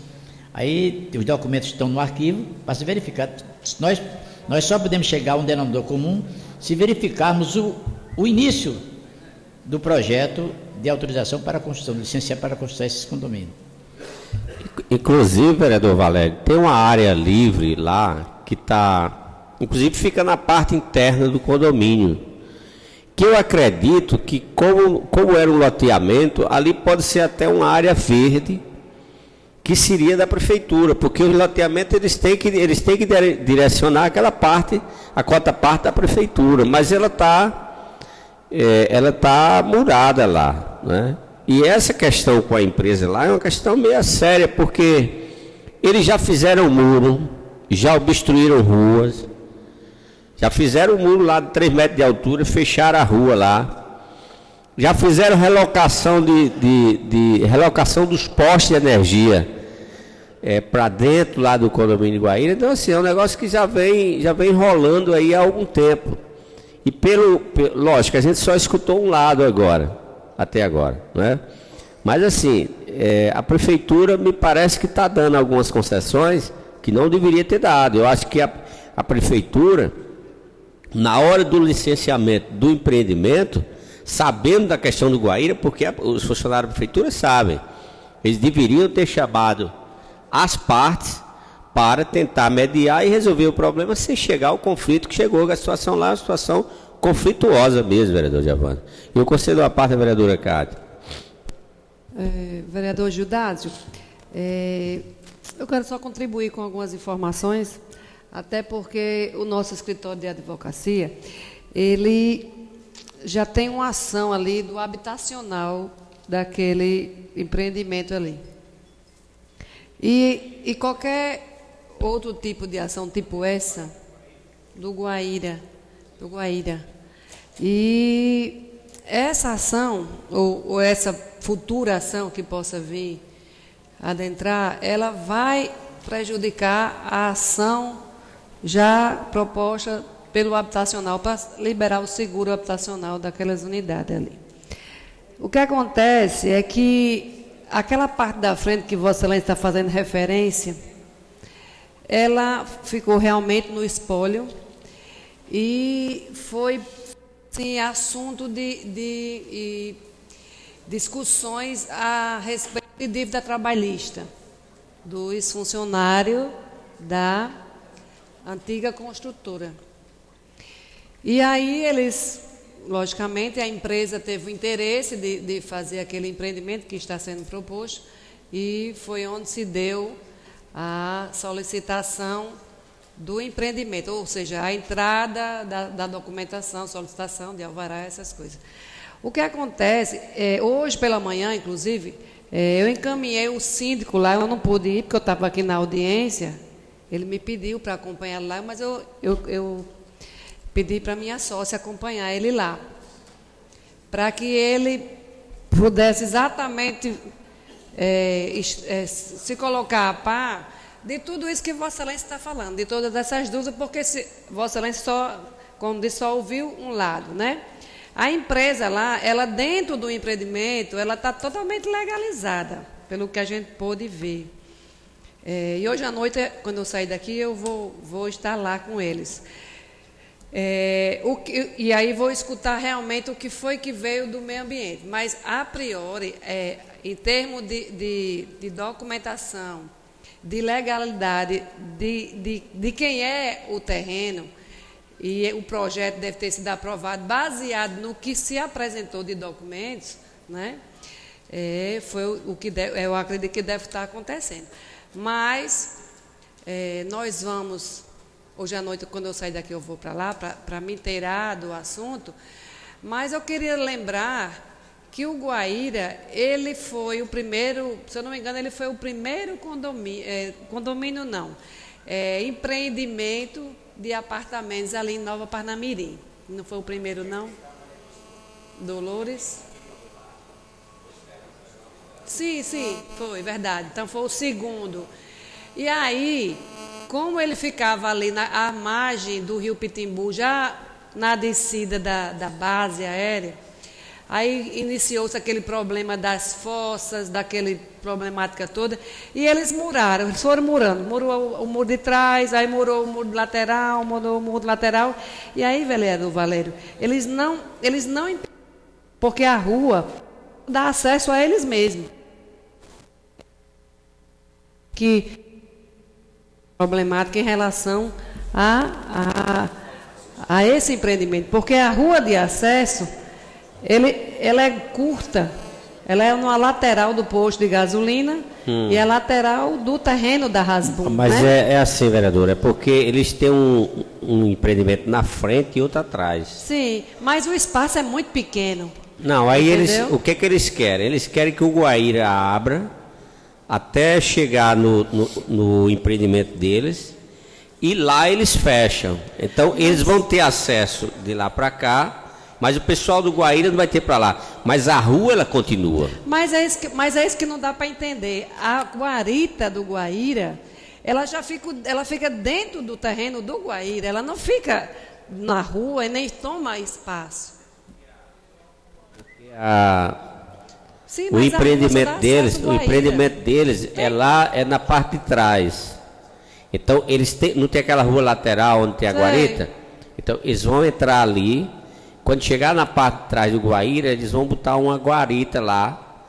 aí os documentos estão no arquivo para se verificar. Nós só podemos chegar a um denominador comum se verificarmos o início do projeto de autorização para a construção, licenciar para construir esses condomínios. Inclusive, vereador Valério, tem uma área livre lá que está, inclusive fica na parte interna do condomínio, que eu acredito que como era um loteamento, ali pode ser até uma área verde que seria da prefeitura, porque os loteamentos eles têm que direcionar aquela parte, a quarta parte da prefeitura, mas ela está murada lá, né? E essa questão com a empresa lá é uma questão meio séria, porque eles já fizeram muro, já obstruíram ruas, Já fizeram o muro lá de 3 metros de altura, fecharam a rua lá. Já fizeram relocação relocação dos postes de energia para dentro lá do condomínio de Guaíra. Então, assim, é um negócio que já vem rolando aí há algum tempo. E lógico, a gente só escutou um lado agora, até agora, né? Mas assim, a prefeitura me parece que está dando algumas concessões que não deveria ter dado. Eu acho que a prefeitura, na hora do licenciamento do empreendimento, sabendo da questão do Guaíra, porque os funcionários da prefeitura sabem, eles deveriam ter chamado as partes para tentar mediar e resolver o problema sem chegar ao conflito que chegou. A situação lá é uma situação conflituosa mesmo, vereador Giovanni. E eu concedo a parte da vereadora Cátia. Vereador Gildásio, eu quero só contribuir com algumas informações, até porque o nosso escritório de advocacia, ele já tem uma ação ali do habitacional daquele empreendimento ali. E qualquer outro tipo de ação, tipo essa, do Guaíra. E essa ação, ou essa futura ação que possa vir adentrar, ela vai prejudicar a ação já proposta pelo habitacional para liberar o seguro habitacional daquelas unidades ali. O que acontece é que aquela parte da frente que Vossa Excelência está fazendo referência, ela ficou realmente no espólio e foi sim, assunto de discussões a respeito de dívida trabalhista do ex-funcionário da antiga construtora. E aí eles, logicamente, a empresa teve o interesse de fazer aquele empreendimento que está sendo proposto e foi onde se deu a solicitação do empreendimento, ou seja, a entrada da documentação, solicitação de alvará, essas coisas. O que acontece, hoje pela manhã, inclusive, eu encaminhei o síndico lá, eu não pude ir porque eu estava aqui na audiência, ele me pediu para acompanhar lá, mas eu pedi para minha sócia acompanhar ele lá, para que ele pudesse exatamente se colocar a par de tudo isso que Vossa Excelência está falando, de todas essas dúvidas, porque Vossa Excelência como disse, só ouviu um lado, né? A empresa lá, ela dentro do empreendimento, ela está totalmente legalizada, pelo que a gente pôde ver. E hoje à noite, quando eu sair daqui, eu vou estar lá com eles. E aí vou escutar realmente o que foi que veio do meio ambiente. Mas, a priori, em termos de documentação, de legalidade, de quem é o terreno, e o projeto deve ter sido aprovado baseado no que se apresentou de documentos, né? Foi o que eu acredito que deve estar acontecendo. Mas nós vamos, hoje à noite, quando eu sair daqui, eu vou para lá, para me inteirar do assunto, mas eu queria lembrar que o Guaíra, ele foi o primeiro, se eu não me engano, ele foi o primeiro condomínio não, empreendimento de apartamentos ali em Nova Parnamirim. Não foi o primeiro, não? Dolores? Sim, foi, verdade. Então foi o segundo. E aí, como ele ficava ali à margem do rio Pitimbu, já na descida da base aérea, aí iniciou-se aquele problema das fossas, daquele problemática toda, e eles foram murando, murou o muro de trás, aí murou o muro lateral, murou o muro lateral, e aí, vereador Valério, eles não, porque a rua dá acesso a eles mesmos. Que problemática em relação a esse empreendimento, porque a rua de acesso, ela é curta, ela é numa lateral do posto de gasolina e a lateral do terreno da Rasbum. Mas né? é assim, vereador, é porque eles têm um empreendimento na frente e outro atrás. Sim, mas o espaço é muito pequeno. Não, aí entendeu? o que eles querem? Eles querem que o Guaíra abra até chegar no empreendimento deles e lá eles fecham. Então eles vão ter acesso de lá para cá, mas o pessoal do Guaíra não vai ter para lá. Mas a rua ela continua. Mas é isso que não dá para entender. A guarita do Guaíra, ela fica dentro do terreno do Guaíra, ela não fica na rua e nem toma espaço. Sim, O empreendimento deles é lá, é na parte de trás. Então eles não tem aquela rua lateral onde tem a guarita. Então eles vão entrar ali. Quando chegar na parte de trás do Guaíra, eles vão botar uma guarita lá.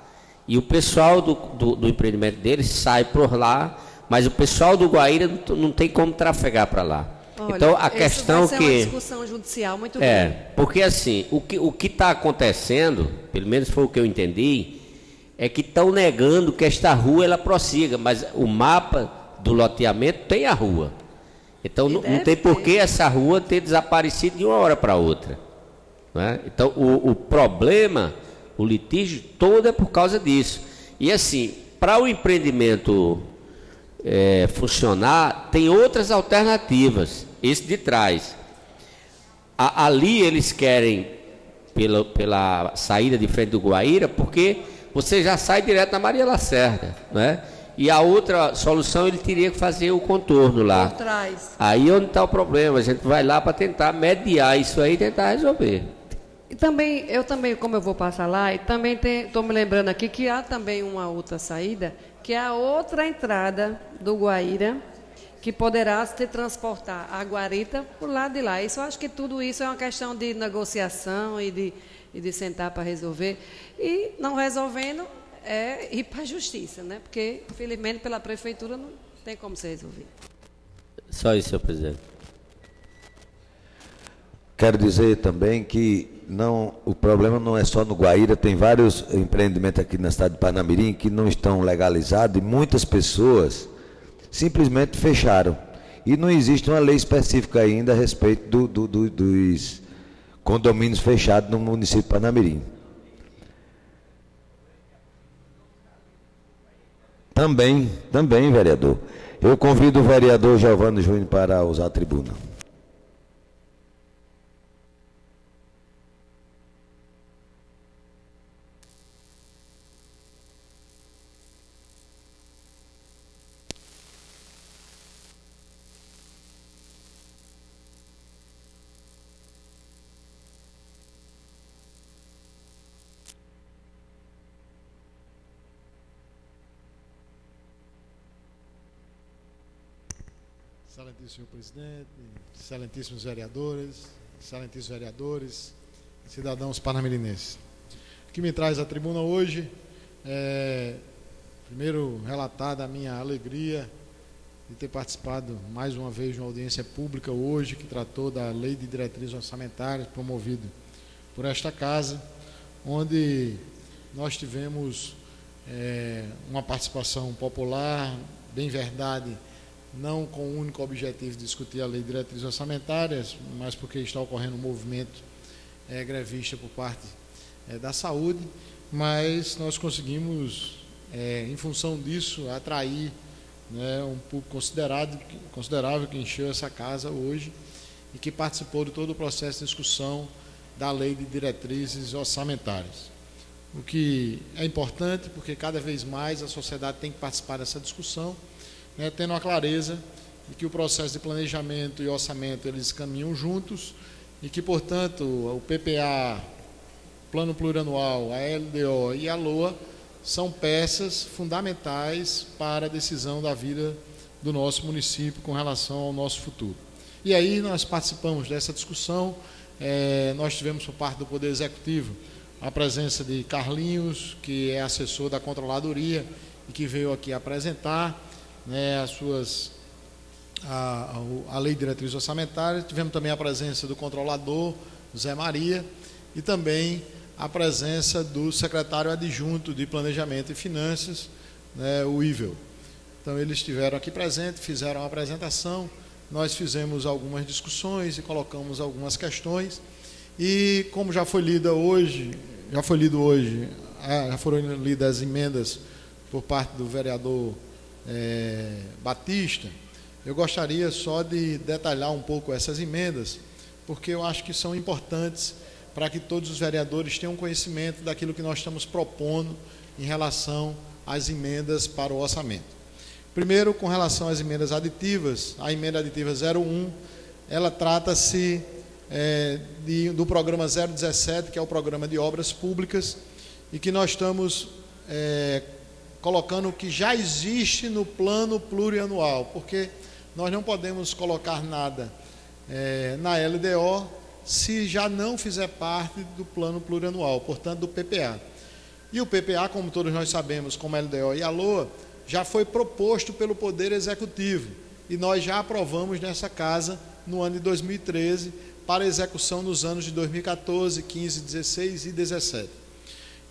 E o pessoal do empreendimento deles sai por lá, mas o pessoal do Guaíra não tem como trafegar para lá. Olha, então a questão vai ser uma discussão judicial muito grande. Porque assim, o que está acontecendo, pelo menos foi o que eu entendi, é que estão negando que esta rua ela prossiga, mas o mapa do loteamento tem a rua. Então não tem por que essa rua ter desaparecido de uma hora para outra. Não é? Então o problema, o litígio todo é por causa disso. E assim, para o empreendimento funcionar, tem outras alternativas. Esse de trás. Ali eles querem pela saída de frente do Guaíra, porque você já sai direto na Maria Lacerda, né? E a outra solução, ele teria que fazer o contorno lá. Por trás. Aí onde está o problema, a gente vai lá para tentar mediar isso aí e tentar resolver. E também, como eu vou passar lá, e também estou me lembrando aqui que há também uma outra saída, que é a outra entrada do Guaíra, que poderá se transportar a guarita por lado de lá. Isso, eu acho que tudo isso é uma questão de negociação e de sentar para resolver. E não resolvendo, é ir para a justiça, né? Porque, infelizmente, pela prefeitura não tem como se resolver. Só isso, senhor presidente. Quero dizer também que o problema não é só no Guaíra, tem vários empreendimentos aqui na cidade de Parnamirim que não estão legalizados e muitas pessoas simplesmente fecharam. E não existe uma lei específica ainda a respeito dos condomínios fechados no município de Parnamirim. Também, vereador. Eu convido o vereador Giovano Júnior para usar a tribuna. Excelentíssimo senhor presidente, excelentíssimos vereadores, cidadãos parnamirinenses. O que me traz à tribuna hoje é, primeiro, relatar da minha alegria de ter participado mais uma vez de uma audiência pública hoje, que tratou da Lei de Diretrizes Orçamentárias, promovido por esta casa, onde nós tivemos uma participação popular, bem verdade, não com o único objetivo de discutir a Lei de Diretrizes Orçamentárias, mas porque está ocorrendo um movimento grevista por parte da saúde, mas nós conseguimos, em função disso, atrair um público considerável que encheu essa casa hoje e que participou de todo o processo de discussão da Lei de Diretrizes Orçamentárias. O que é importante, porque cada vez mais a sociedade tem que participar dessa discussão, tendo a clareza de que o processo de planejamento e orçamento eles caminham juntos e que, portanto, o PPA, Plano Plurianual, a LDO e a LOA são peças fundamentais para a decisão da vida do nosso município com relação ao nosso futuro. E aí nós participamos dessa discussão, nós tivemos por parte do Poder Executivo a presença de Carlinhos, que é assessor da Controladoria e que veio aqui apresentar a Lei de Diretrizes Orçamentárias. Tivemos também a presença do controlador, Zé Maria, e também a presença do secretário adjunto de Planejamento e Finanças, o Ivel. Então, eles estiveram aqui presentes, fizeram a apresentação, nós fizemos algumas discussões e colocamos algumas questões, e como já foram lidas hoje, já foram lidas as emendas por parte do vereador Batista, Eu gostaria só de detalhar um pouco essas emendas, porque eu acho que são importantes para que todos os vereadores tenham conhecimento daquilo que nós estamos propondo em relação às emendas para o orçamento. Primeiro, com relação às emendas aditivas, a emenda aditiva 01, ela trata-se do programa 017, que é o programa de obras públicas, e que nós estamos colocando o que já existe no plano plurianual, porque nós não podemos colocar nada na LDO se já não fizer parte do plano plurianual, portanto do PPA. E o PPA, como todos nós sabemos, como a LDO e a LOA, já foi proposto pelo Poder Executivo, e nós já aprovamos nessa casa no ano de 2013, para execução nos anos de 2014, 15, 16 e 17.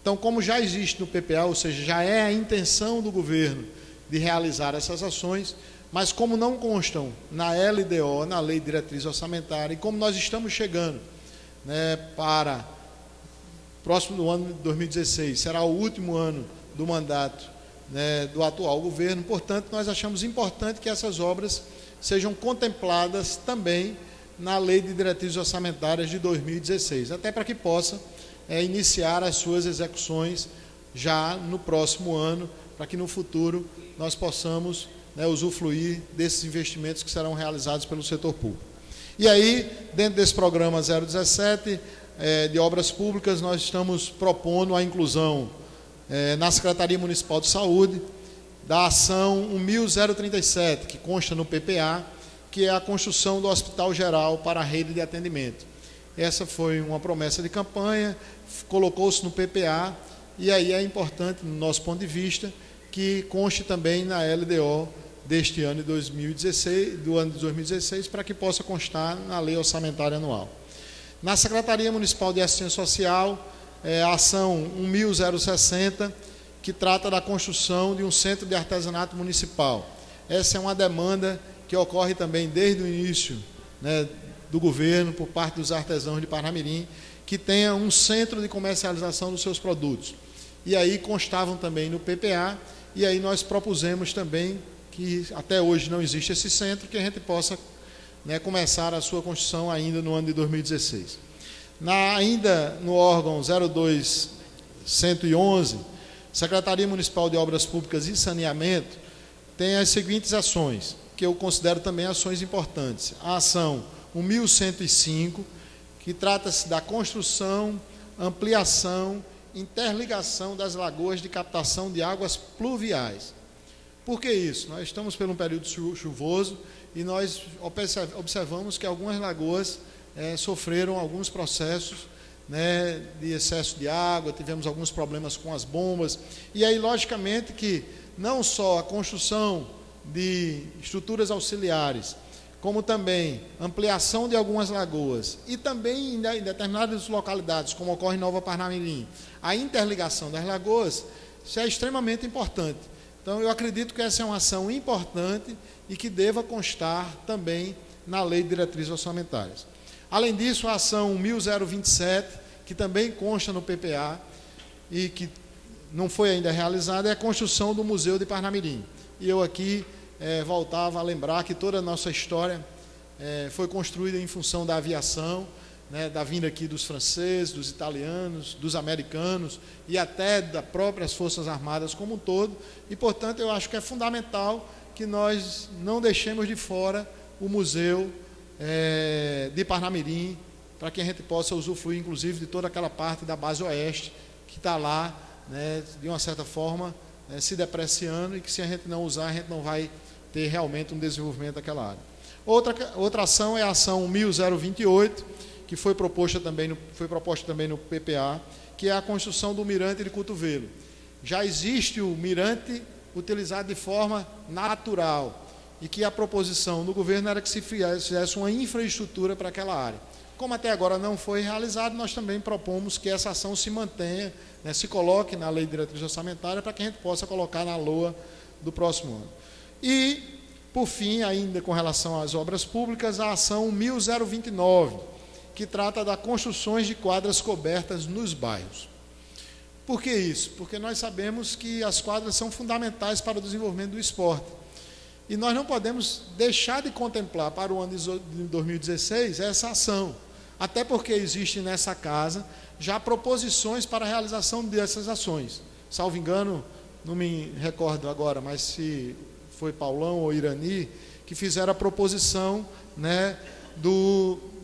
Então, como já existe no PPA, ou seja, já é a intenção do governo de realizar essas ações, mas como não constam na LDO, na Lei de Diretriz Orçamentária, e como nós estamos chegando para próximo do ano de 2016, será o último ano do mandato do atual governo, portanto, nós achamos importante que essas obras sejam contempladas também na Lei de Diretrizes Orçamentárias de 2016, até para que possa iniciar as suas execuções já no próximo ano, para que no futuro nós possamos usufruir desses investimentos que serão realizados pelo setor público. E aí, dentro desse programa 017 de obras públicas, nós estamos propondo a inclusão na Secretaria Municipal de Saúde da ação 1037, que consta no PPA, que é a construção do Hospital Geral para a rede de atendimento. Essa foi uma promessa de campanha, colocou-se no PPA, e aí é importante, no nosso ponto de vista, que conste também na LDO deste ano de 2016, do ano de 2016, para que possa constar na Lei Orçamentária Anual. Na Secretaria Municipal de Assistência Social, a ação 1060, que trata da construção de um centro de artesanato municipal. Essa é uma demanda que ocorre também desde o início do governo, por parte dos artesãos de Parnamirim, que tenha um centro de comercialização dos seus produtos. E aí constavam também no PPA, e aí nós propusemos também que até hoje não existe esse centro, que a gente possa começar a sua construção ainda no ano de 2016. Ainda no órgão 02111, Secretaria Municipal de Obras Públicas e Saneamento, tem as seguintes ações, que eu considero também ações importantes. A ação 1105, que trata-se da construção, ampliação, interligação das lagoas de captação de águas pluviais. Por que isso? Nós estamos por um período chuvoso e nós observamos que algumas lagoas sofreram alguns processos de excesso de água, tivemos alguns problemas com as bombas, e aí logicamente que não só a construção de estruturas auxiliares, como também ampliação de algumas lagoas, e também em determinadas localidades, como ocorre em Nova Parnamirim, a interligação das lagoas, isso é extremamente importante. Então eu acredito que essa é uma ação importante e que deva constar também na Lei de Diretrizes Orçamentárias. Além disso, a ação 1027, que também consta no PPA e que não foi ainda realizada, é a construção do Museu de Parnamirim. E eu aqui voltava a lembrar que toda a nossa história foi construída em função da aviação, da vinda aqui dos franceses, dos italianos, dos americanos e até das próprias Forças Armadas como um todo. E, portanto, eu acho que é fundamental que nós não deixemos de fora o Museu de Parnamirim, para que a gente possa usufruir, inclusive, de toda aquela parte da base oeste que está lá, de uma certa forma, se depreciando, e que se a gente não usar, a gente não vai ter realmente um desenvolvimento daquela área. Outra ação é a ação 1028, que foi proposta também no PPA, que é a construção do mirante de Cotovelo. Já existe o mirante utilizado de forma natural, e que a proposição do governo era que se fizesse uma infraestrutura para aquela área. Como até agora não foi realizado, nós também propomos que essa ação se mantenha, se coloque na Lei de Diretriz Orçamentária, para que a gente possa colocar na LOA do próximo ano. E, por fim, ainda com relação às obras públicas, a ação 1029, que trata das construções de quadras cobertas nos bairros. Por que isso? Porque nós sabemos que as quadras são fundamentais para o desenvolvimento do esporte. E nós não podemos deixar de contemplar para o ano de 2016 essa ação, até porque existe nessa casa já proposições para a realização dessas ações. Salvo engano, não me recordo agora, mas se foi Paulão ou Irani, que fizeram a proposição, né,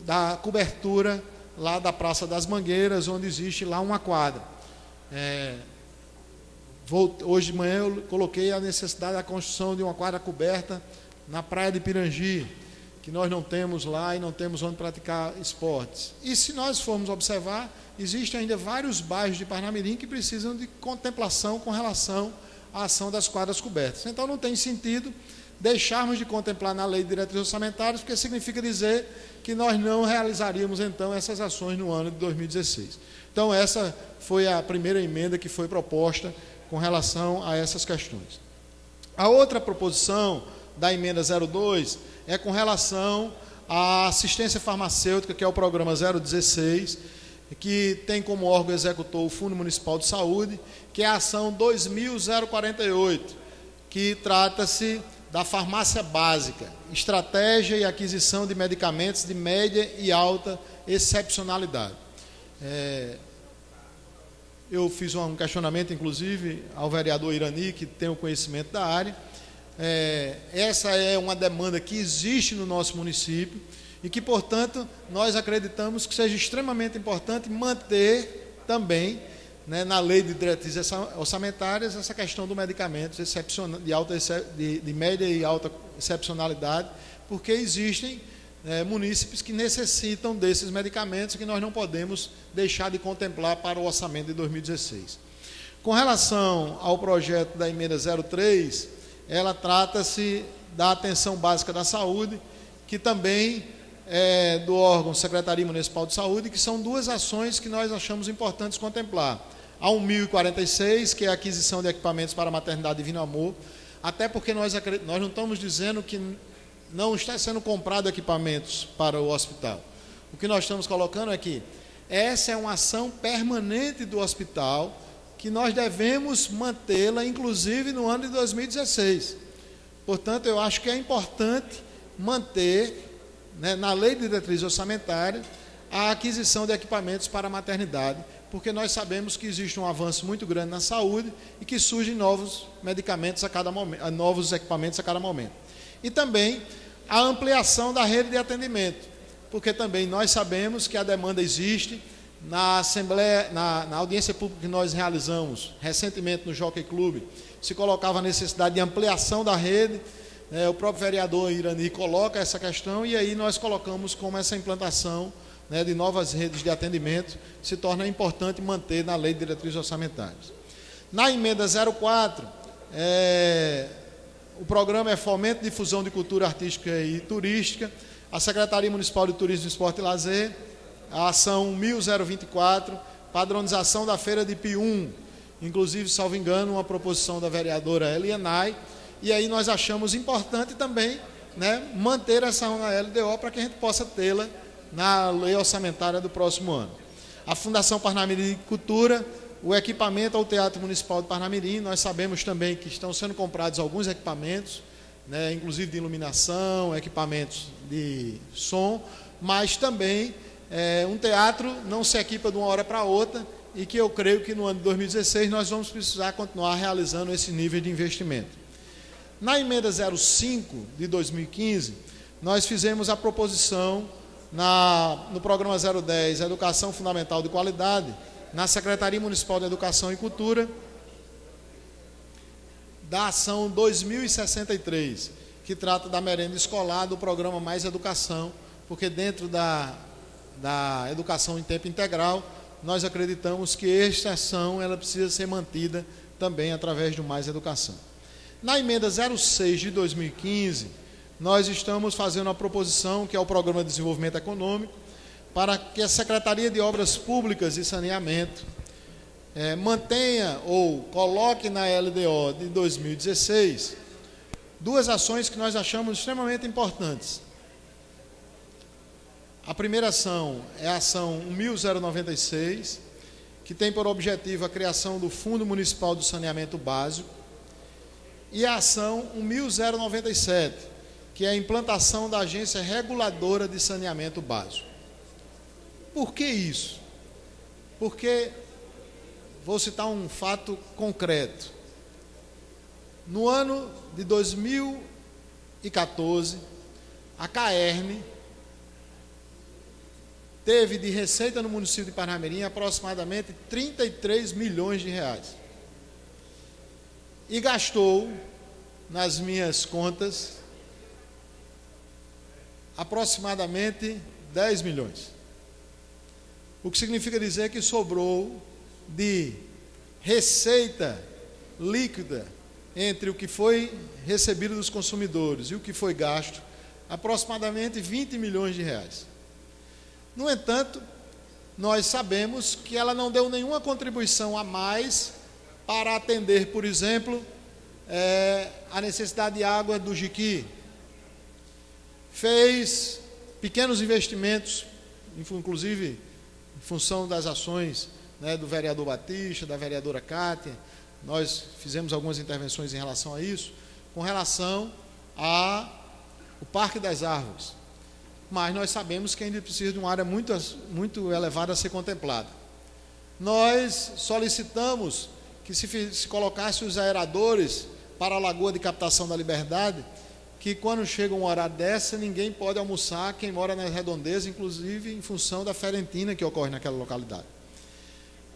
da cobertura lá da Praça das Mangueiras, onde existe lá uma quadra. Hoje de manhã eu coloquei a necessidade da construção de uma quadra coberta na praia de Pirangi, que nós não temos lá e não temos onde praticar esportes. E se nós formos observar, existem ainda vários bairros de Parnamirim que precisam de contemplação com relação à ação das quadras cobertas. Então não tem sentido deixarmos de contemplar na lei de diretrizes orçamentárias, porque significa dizer que nós não realizaríamos então essas ações no ano de 2016. Então essa foi a primeira emenda que foi proposta com relação a essas questões. A outra proposição da emenda 02 é com relação à assistência farmacêutica, que é o programa 016, que tem como órgão executor o Fundo Municipal de Saúde, que é a ação 2048, que trata-se da farmácia básica, estratégia e aquisição de medicamentos de média e alta excepcionalidade. Eu fiz um questionamento, inclusive, ao vereador Irani, que tem o conhecimento da área. Essa é uma demanda que existe no nosso município e que, portanto, nós acreditamos que seja extremamente importante manter também, né, na lei de diretrizes orçamentárias, essa questão do medicamento de média e alta excepcionalidade, porque existem munícipes que necessitam desses medicamentos que nós não podemos deixar de contemplar para o orçamento de 2016. Com relação ao projeto da emenda 03, ela trata-se da atenção básica da saúde, que também é do órgão Secretaria Municipal de Saúde, que são duas ações que nós achamos importantes contemplar. A 1046, que é a aquisição de equipamentos para a maternidade Divino Amor, até porque nós não estamos dizendo que não está sendo comprado equipamentos para o hospital. O que nós estamos colocando é que essa é uma ação permanente do hospital, que nós devemos mantê-la, inclusive no ano de 2016. Portanto, eu acho que é importante manter, né, na lei de diretrizes orçamentárias, a aquisição de equipamentos para a maternidade, porque nós sabemos que existe um avanço muito grande na saúde e que surgem novos medicamentos a cada momento, novos equipamentos a cada momento. E também a ampliação da rede de atendimento, porque também nós sabemos que a demanda existe. Na Assembleia, na audiência pública que nós realizamos recentemente no Jockey Club, se colocava a necessidade de ampliação da rede, o próprio vereador Irani coloca essa questão, e aí nós colocamos como essa implantação, né, de novas redes de atendimento se torna importante manter na lei de diretrizes orçamentárias. Na emenda 04, o programa é Fomento e Difusão de Cultura Artística e Turística, a Secretaria Municipal de Turismo, Esporte e Lazer, a ação 1024, padronização da Feira de Pium, inclusive, salvo engano, uma proposição da vereadora Elianai, e aí nós achamos importante também, né, manter essa LDO para que a gente possa tê-la na lei orçamentária do próximo ano. A Fundação Parnamirim Cultura, o equipamento ao Teatro Municipal de Parnamirim, nós sabemos também que estão sendo comprados alguns equipamentos, né, inclusive de iluminação, equipamentos de som, mas também um teatro não se equipa de uma hora para outra, e que eu creio que no ano de 2016 nós vamos precisar continuar realizando esse nível de investimento. Na emenda 05 de 2015, nós fizemos a proposição no programa 010, Educação Fundamental de Qualidade, na Secretaria Municipal de Educação e Cultura, da ação 2063, que trata da merenda escolar do programa Mais Educação, porque dentro da educação em tempo integral, nós acreditamos que esta ação ela precisa ser mantida também através do Mais Educação. Na emenda 06 de 2015, nós estamos fazendo uma proposição, que é o Programa de Desenvolvimento Econômico, para que a Secretaria de Obras Públicas e Saneamento mantenha ou coloque na LDO de 2016 duas ações que nós achamos extremamente importantes. A primeira ação é a ação 1096, que tem por objetivo a criação do Fundo Municipal do Saneamento Básico, e a ação 1097, que é a implantação da Agência Reguladora de Saneamento Básico. Por que isso? Porque, vou citar um fato concreto. No ano de 2014, a CAERN teve de receita no município de Parnamirim aproximadamente 33 milhões de reais. E gastou, nas minhas contas, aproximadamente 10 milhões. O que significa dizer que sobrou de receita líquida entre o que foi recebido dos consumidores e o que foi gasto, aproximadamente 20 milhões de reais. No entanto, nós sabemos que ela não deu nenhuma contribuição a mais para atender, por exemplo, a necessidade de água do Jiqui. Fez pequenos investimentos, inclusive em função das ações, né, do vereador Batista, da vereadora Cátia. Nós fizemos algumas intervenções em relação a isso, com relação ao Parque das Árvores. Mas nós sabemos que ainda precisa de uma área muito elevada a ser contemplada. Nós solicitamos que se colocasse os aeradores para a Lagoa de Captação da Liberdade, que quando chega uma hora dessa, ninguém pode almoçar, quem mora nas redondezas, inclusive em função da ferentina que ocorre naquela localidade.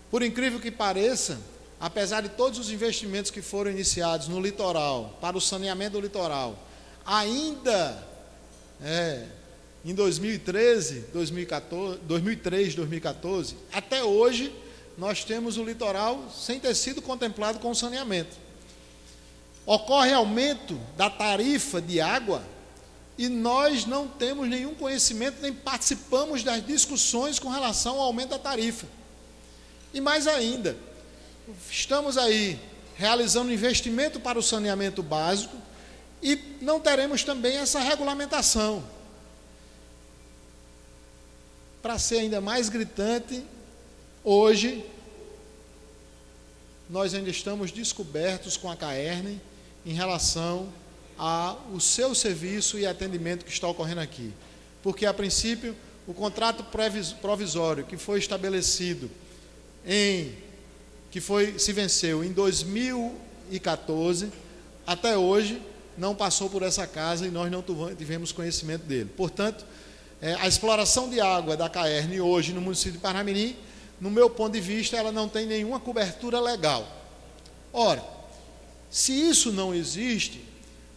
Por incrível que pareça, apesar de todos os investimentos que foram iniciados no litoral, para o saneamento do litoral, ainda em 2013, 2014, até hoje, nós temos o litoral sem ter sido contemplado com saneamento. Ocorre aumento da tarifa de água e nós não temos nenhum conhecimento, nem participamos das discussões com relação ao aumento da tarifa. E mais ainda, estamos aí realizando investimento para o saneamento básico e não teremos também essa regulamentação. Para ser ainda mais gritante, hoje nós ainda estamos descobertos com a CAERN em relação ao seu serviço e atendimento que está ocorrendo aqui. Porque, a princípio, o contrato provisório que foi estabelecido se venceu em 2014, até hoje não passou por essa casa e nós não tivemos conhecimento dele. Portanto, a exploração de água da CAERN hoje no município de Parnamirim, no meu ponto de vista, ela não tem nenhuma cobertura legal. Ora, se isso não existe,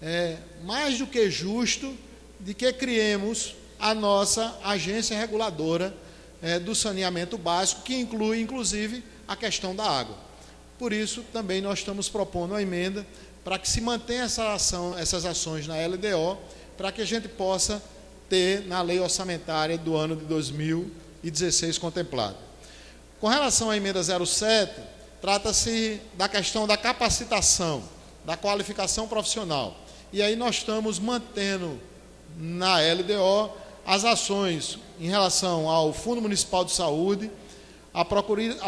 é mais do que justo de que criemos a nossa agência reguladora do saneamento básico, que inclui, inclusive, a questão da água. Por isso, também nós estamos propondo a emenda para que se mantenha essas ações na LDO, para que a gente possa ter na lei orçamentária do ano de 2016 contemplado. Com relação à emenda 07, trata-se da questão da capacitação, da qualificação profissional. E aí nós estamos mantendo na LDO as ações em relação ao Fundo Municipal de Saúde, a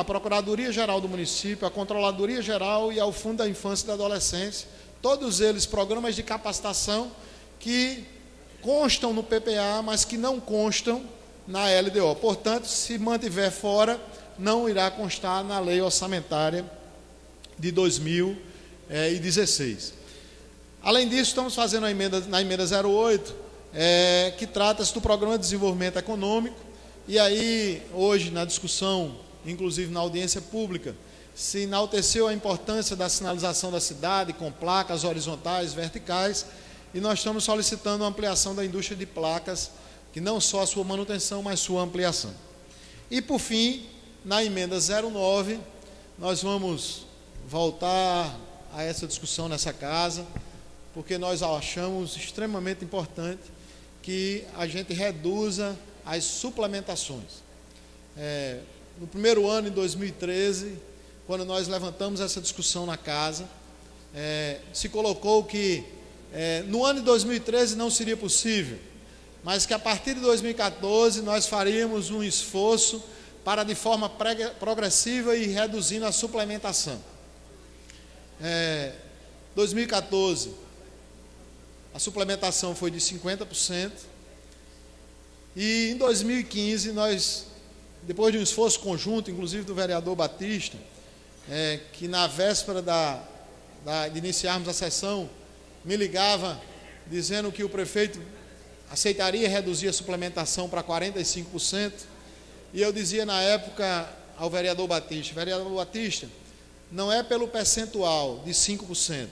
Procuradoria-Geral do Município, a Controladoria-Geral e ao Fundo da Infância e da Adolescência, todos eles programas de capacitação que constam no PPA, mas que não constam na LDO. Portanto, se mantiver fora, não irá constar na lei orçamentária de 2016. Além disso, estamos fazendo na emenda 08, que trata-se do Programa de Desenvolvimento Econômico, e aí, hoje, na discussão, inclusive na audiência pública, se enalteceu a importância da sinalização da cidade com placas horizontais, verticais, e nós estamos solicitando a ampliação da indústria de placas, que não só a sua manutenção, mas sua ampliação. E, por fim, na emenda 09, nós vamos voltar a essa discussão nessa casa, porque nós achamos extremamente importante que a gente reduza as suplementações. No primeiro ano, em 2013, quando nós levantamos essa discussão na casa, se colocou que no ano de 2013 não seria possível, mas que a partir de 2014 nós faríamos um esforço para, de forma progressiva, ir reduzindo a suplementação. 2014, a suplementação foi de 50%. E em 2015, nós, depois de um esforço conjunto, inclusive do vereador Batista, que na véspera de iniciarmos a sessão, me ligava dizendo que o prefeito aceitaria reduzir a suplementação para 45%, e eu dizia na época ao vereador Batista, não é pelo percentual de 5%,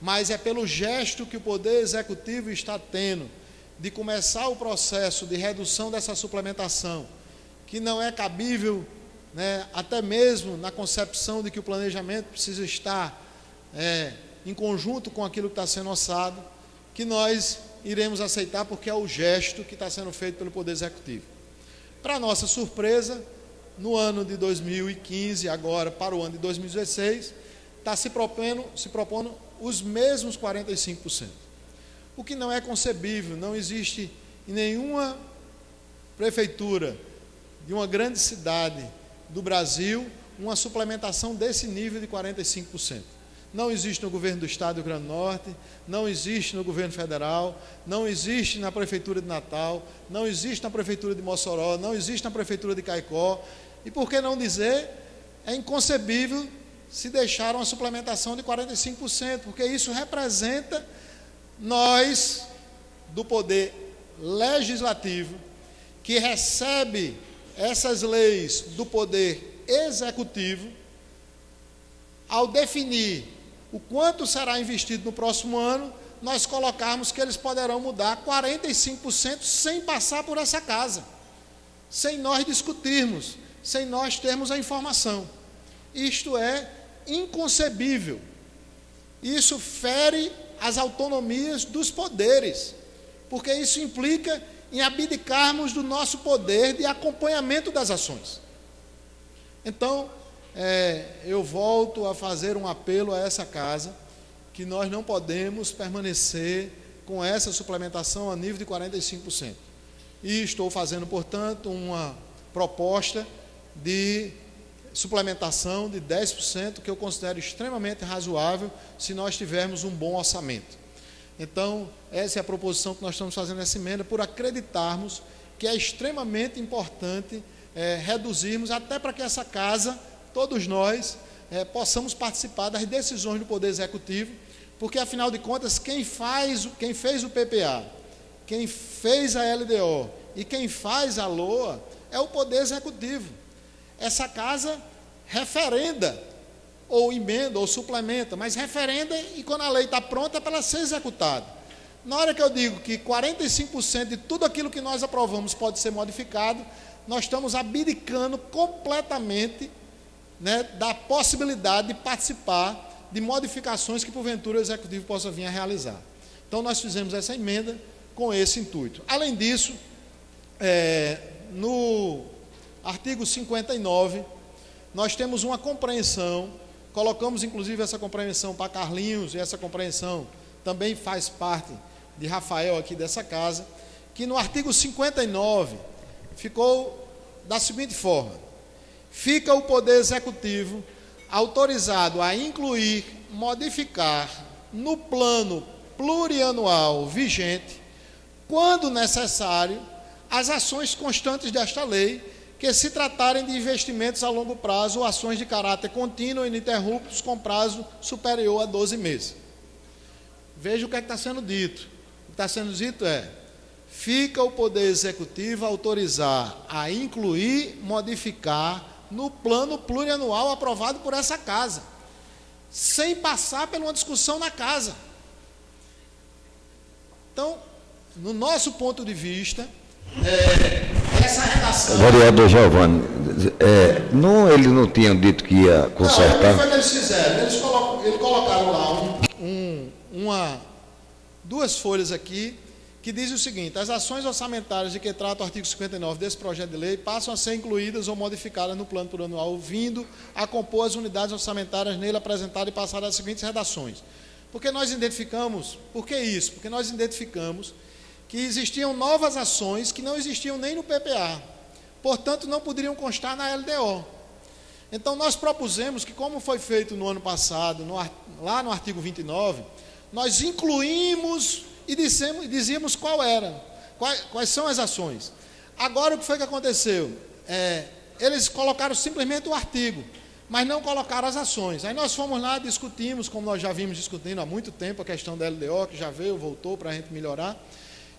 mas é pelo gesto que o Poder Executivo está tendo de começar o processo de redução dessa suplementação, que não é cabível, até mesmo na concepção de que o planejamento precisa estar em conjunto com aquilo que está sendo orçado, que nós iremos aceitar, porque é o gesto que está sendo feito pelo Poder Executivo. Para nossa surpresa, no ano de 2015, agora para o ano de 2016, está se propondo os mesmos 45%. O que não é concebível, não existe em nenhuma prefeitura de uma grande cidade do Brasil uma suplementação desse nível de 45%. Não existe no governo do Estado do Rio Grande do Norte, não existe no governo federal, não existe na prefeitura de Natal, não existe na prefeitura de Mossoró, não existe na prefeitura de Caicó. E por que não dizer, é inconcebível se deixar uma suplementação de 45%, porque isso representa nós, do Poder Legislativo, que recebe essas leis do Poder Executivo, ao definir o quanto será investido no próximo ano, nós colocarmos que eles poderão mudar 45% sem passar por essa casa, sem nós discutirmos, sem nós termos a informação. Isto é inconcebível. Isso fere as autonomias dos poderes, porque isso implica em abdicarmos do nosso poder de acompanhamento das ações. Então, eu volto a fazer um apelo a essa casa, que nós não podemos permanecer com essa suplementação a nível de 45%. E estou fazendo, portanto, uma proposta de suplementação de 10%, que eu considero extremamente razoável se nós tivermos um bom orçamento. Então, essa é a proposição que nós estamos fazendo nessa emenda, por acreditarmos que é extremamente importante reduzirmos, até para que essa casa, todos nós, possamos participar das decisões do Poder Executivo, porque, afinal de contas, quem fez o PPA, quem fez a LDO e quem faz a LOA é o Poder Executivo. Essa casa referenda, ou emenda, ou suplementa, mas referenda, e quando a lei está pronta, é para ela ser executada. Na hora que eu digo que 45% de tudo aquilo que nós aprovamos pode ser modificado, nós estamos abdicando completamente, da possibilidade de participar de modificações que porventura o Executivo possa vir a realizar. Então nós fizemos essa emenda com esse intuito. Além disso, no artigo 59, nós temos uma compreensão, colocamos inclusive essa compreensão para Carlinhos, e essa compreensão também faz parte de Rafael aqui dessa casa, que no artigo 59 ficou da seguinte forma: fica o Poder Executivo autorizado a incluir, modificar no plano plurianual vigente, quando necessário, as ações constantes desta lei, que se tratarem de investimentos a longo prazo ou ações de caráter contínuo e ininterruptos com prazo superior a 12 meses. Veja o que está sendo dito. O que está sendo dito fica o Poder Executivo a autorizar a incluir, modificar no plano plurianual aprovado por essa casa, sem passar por uma discussão na casa. Então, no nosso ponto de vista, essa redação... Vereador Giovanni, ele não tinha dito que ia consertar? Não, o que foi que eles fizeram? Eles colocaram lá duas folhas aqui, que dizem o seguinte: as ações orçamentárias de que trata o artigo 59 desse projeto de lei passam a ser incluídas ou modificadas no plano plurianual, vindo a compor as unidades orçamentárias nele apresentadas e passadas as seguintes redações. Porque nós identificamos, por que isso? Porque nós identificamos que existiam novas ações que não existiam nem no PPA, portanto não poderiam constar na LDO. Então nós propusemos que, como foi feito no ano passado, lá no artigo 29, nós incluímos e dizíamos quais são as ações. Agora o que foi que aconteceu? Eles colocaram simplesmente o artigo, mas não colocaram as ações. Aí nós fomos lá, discutimos, como nós já vimos discutindo há muito tempo, a questão da LDO, que já veio, voltou para a gente melhorar.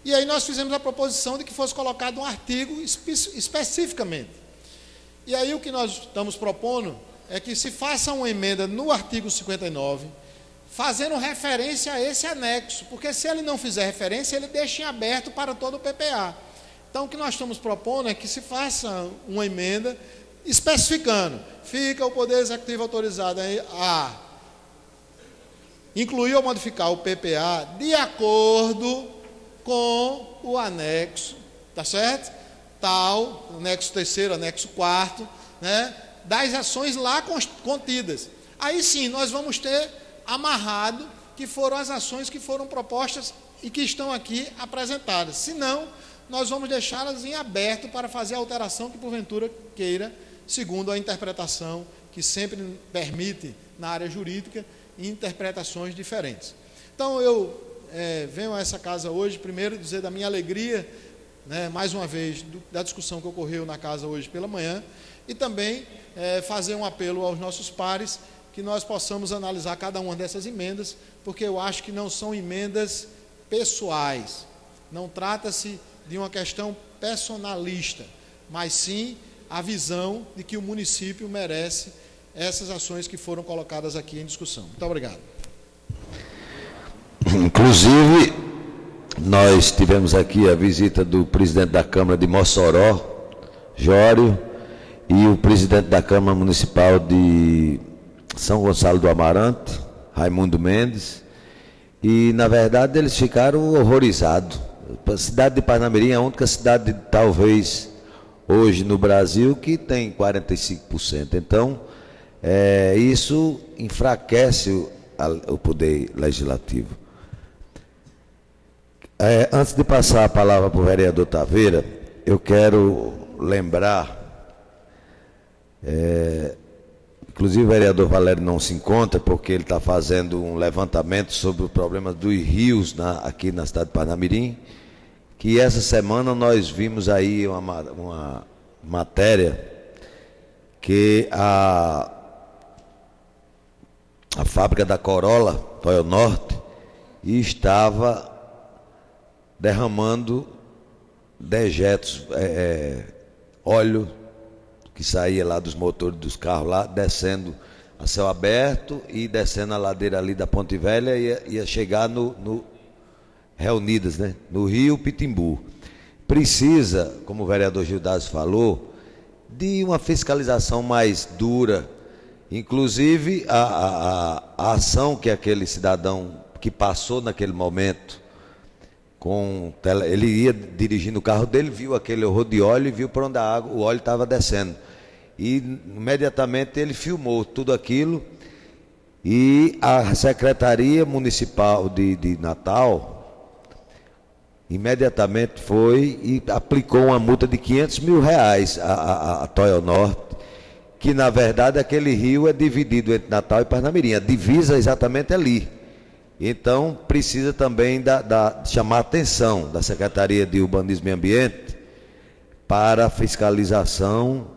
E aí nós fizemos a proposição de que fosse colocado um artigo especificamente. E aí o que nós estamos propondo é que se faça uma emenda no artigo 59, fazendo referência a esse anexo, porque se ele não fizer referência, ele deixa em aberto para todo o PPA. Então o que nós estamos propondo é que se faça uma emenda especificando, fica o Poder Executivo autorizado a incluir ou modificar o PPA de acordo com o anexo, tá certo? Tal, anexo 3º, anexo 4º, né, das ações lá contidas. Aí sim, nós vamos ter amarrado que foram as ações que foram propostas e que estão aqui apresentadas. Se não, nós vamos deixá-las em aberto para fazer a alteração que porventura queira, segundo a interpretação que sempre permite na área jurídica interpretações diferentes. Então eu venho a essa casa hoje, primeiro dizer da minha alegria, né, mais uma vez, da discussão que ocorreu na casa hoje pela manhã, e também fazer um apelo aos nossos pares, que nós possamos analisar cada uma dessas emendas, porque eu acho que não são emendas pessoais, não trata-se de uma questão personalista, mas sim a visão de que o município merece essas ações que foram colocadas aqui em discussão. Muito obrigado. Inclusive, nós tivemos aqui a visita do presidente da Câmara de Mossoró, Jório, e o presidente da Câmara Municipal de São Gonçalo do Amarante, Raimundo Mendes, e na verdade eles ficaram horrorizados. A cidade de Parnamirim é a única cidade, talvez, hoje no Brasil, que tem 45%. Então, isso enfraquece o poder legislativo. Antes de passar a palavra para o vereador Taveira, eu quero lembrar, inclusive o vereador Valério não se encontra, porque ele está fazendo um levantamento sobre o problema dos rios aqui na cidade de Parnamirim, que essa semana nós vimos aí uma matéria que a fábrica da Corolla, Toyo Norte, estava derramando dejetos, óleo que saía lá dos motores dos carros lá, descendo a céu aberto e descendo a ladeira ali da Ponte Velha, ia chegar no Reunidas, né, no Rio Pitimbu. Precisa, como o vereador Gildas falou, de uma fiscalização mais dura. Inclusive a ação que aquele cidadão que passou naquele momento, ele ia dirigindo o carro dele, viu aquele horror de óleo e viu para onde o óleo estava descendo. E imediatamente ele filmou tudo aquilo, e a Secretaria Municipal de Natal imediatamente foi e aplicou uma multa de R$500 mil a Toyo Norte, que na verdade aquele rio é dividido entre Natal e Parnamirim, a divisa exatamente ali. Então precisa também chamar a atenção da Secretaria de Urbanismo e Ambiente para a fiscalização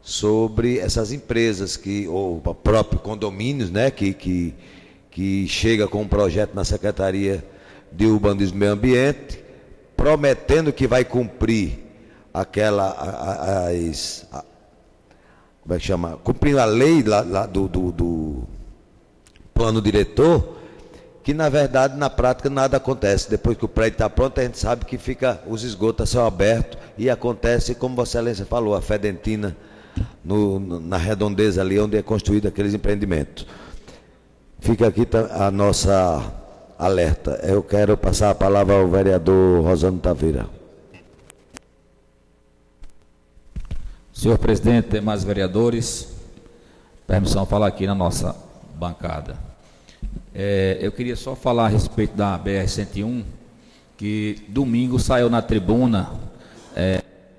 sobre essas empresas ou próprio condomínios, né, que chega com um projeto na Secretaria de Urbanismo e Meio Ambiente, prometendo que vai cumprir cumprir a lei lá do plano diretor, que na verdade na prática nada acontece. Depois que o prédio está pronto, a gente sabe que fica os esgotos a céu aberto, e acontece, como Vossa Excelência falou, a fedentina na redondeza ali onde é construído aqueles empreendimentos. Fica aqui a nossa alerta. Eu quero passar a palavra ao vereador Rosano Taveira. Senhor presidente, demais vereadores, permissão falar aqui na nossa bancada. Eu queria só falar a respeito da BR-101, que domingo saiu na tribuna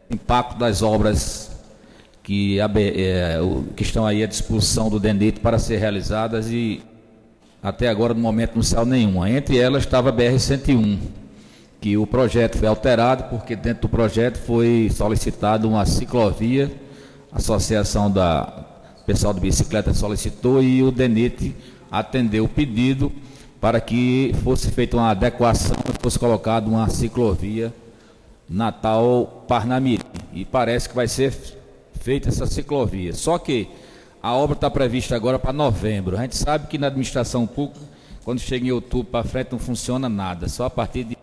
impacto das obras que estão aí à disposição do DENIT para ser realizadas e até agora no momento não saiu nenhuma. Entre elas estava a BR-101, que o projeto foi alterado porque dentro do projeto foi solicitado uma ciclovia, a associação da pessoal de bicicleta solicitou e o DENIT atendeu o pedido para que fosse feita uma adequação e fosse colocada uma ciclovia Natal Parnamirim. E parece que vai ser feita essa ciclovia. Só que a obra está prevista agora para novembro. A gente sabe que na administração pública, quando chega em outubro para frente, não funciona nada, só a partir de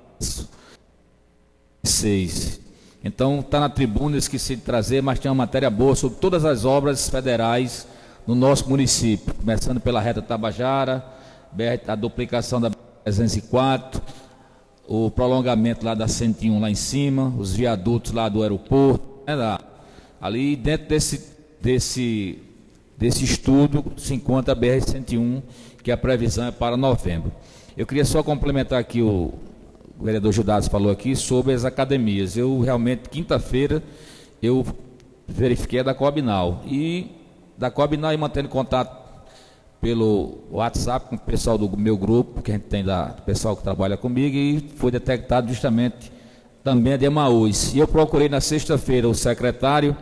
6. Então está na tribuna, esqueci de trazer, mas tem uma matéria boa sobre todas as obras federais no nosso município, começando pela reta Tabajara, a duplicação da 304, o prolongamento lá da 101 lá em cima, os viadutos lá do aeroporto, né, ali dentro desse estudo se encontra a BR-101, que a previsão é para novembro. Eu queria só complementar aqui, o vereador Judas falou aqui sobre as academias. Eu realmente, quinta-feira, eu verifiquei a da Coabinal. E da Coabinal, mantendo contato pelo WhatsApp com o pessoal do meu grupo, que a gente tem do pessoal que trabalha comigo, e foi detectado justamente também a de Emaús. E eu procurei na sexta-feira o secretário,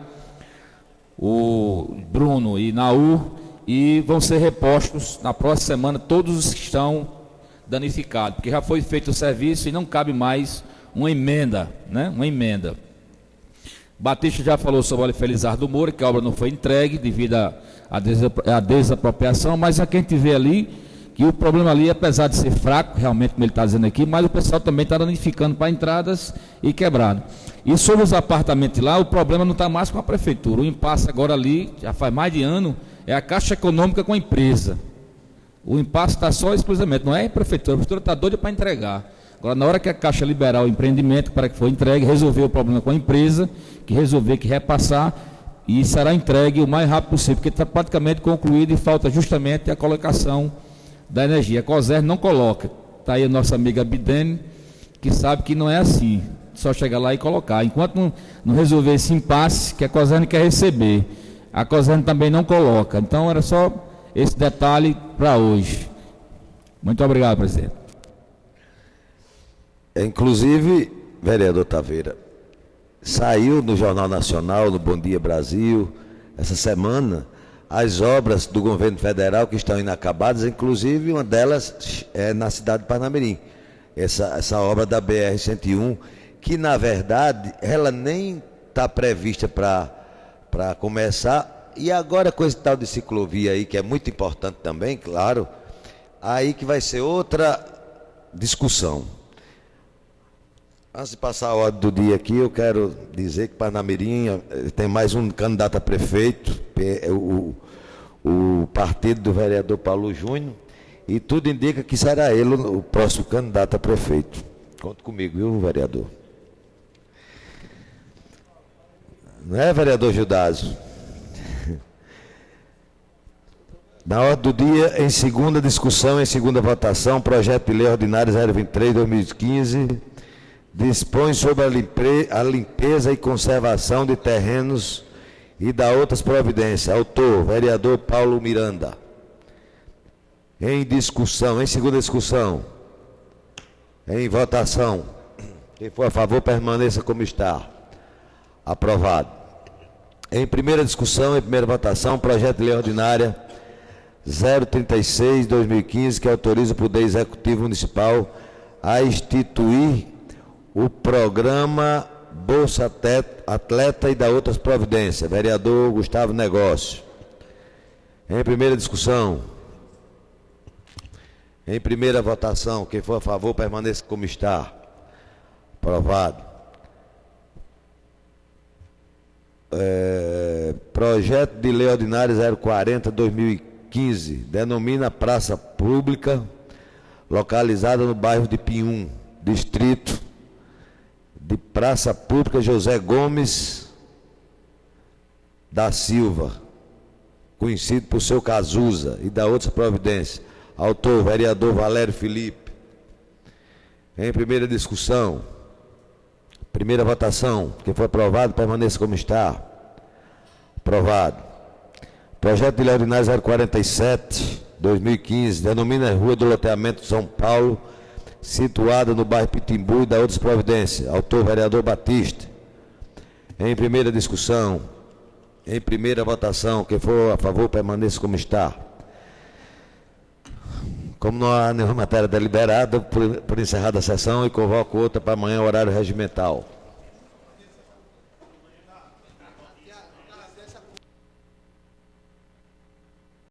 o Bruno e Naú, e vão ser repostos na próxima semana todos os que estão danificados, porque já foi feito o serviço e não cabe mais uma emenda, né? Uma emenda. Batista já falou sobre o óleo Felizardo Moura, que a obra não foi entregue devido à desapropriação, mas a quem vê ali, que o problema ali, apesar de ser fraco, realmente, como ele está dizendo aqui, mas o pessoal também está danificando para entradas e quebrado. E sobre os apartamentos lá, o problema não está mais com a prefeitura. O impasse agora ali, já faz mais de ano, é a Caixa Econômica com a empresa. O impasse está só exclusivamente, não é a prefeitura está doida para entregar. Agora, na hora que a Caixa liberar o empreendimento para que for entregue, resolver o problema com a empresa, que resolver que repassar, e será entregue o mais rápido possível, porque está praticamente concluído e falta justamente a colocação da energia. A COSER não coloca. Está aí a nossa amiga Bidene, que sabe que não é assim, só chegar lá e colocar. Enquanto não resolver esse impasse, que a COSER quer receber, a COSER também não coloca. Então, era só esse detalhe para hoje. Muito obrigado, presidente. Inclusive, vereador Taveira, saiu no Jornal Nacional, no Bom Dia Brasil, essa semana, as obras do governo federal que estão inacabadas, inclusive uma delas é na cidade de Parnamirim. Essa obra da BR-101, que na verdade ela nem está prevista para começar, e agora com esse tal de ciclovia aí, que é muito importante também, claro, aí que vai ser outra discussão. Antes de passar a ordem do dia aqui, eu quero dizer que Parnamirim tem mais um candidato a prefeito, o partido do vereador Paulo Júnior, e tudo indica que será ele o próximo candidato a prefeito. Conta comigo, viu, vereador? Não é, vereador Judásio? Na ordem do dia, em segunda discussão, em segunda votação, projeto de lei ordinário 023/2015, dispõe sobre a limpeza e conservação de terrenos e da outras providências. Autor, vereador Paulo Miranda. Em discussão, em segunda discussão, em votação. Quem for a favor, permaneça como está. Aprovado. Em primeira discussão, em primeira votação, projeto de lei ordinária 036/2015, que autoriza o Poder Executivo Municipal a instituir o programa Bolsa Atleta e da outras providências. Vereador Gustavo Negócio. Em primeira discussão. Em primeira votação, quem for a favor, permaneça como está. Aprovado. Projeto de lei ordinário 040/2015, denomina praça pública, localizada no bairro de Pinhum, distrito de Praça Pública José Gomes da Silva, conhecido por seu Cazuza, e da outras providências. Autor, vereador Valério Felipe. Em primeira discussão, primeira votação, quem for aprovado, permaneça como está. Aprovado. Projeto de lei ordinário 047, 2015, denomina a Rua do Loteamento São Paulo, situada no bairro Pitimbu e da outras providências. Autor, vereador Batista. Em primeira discussão, em primeira votação, quem for a favor, permaneça como está. Como não há nenhuma matéria deliberada, por encerrada a sessão, e convoco outra para amanhã, horário regimental.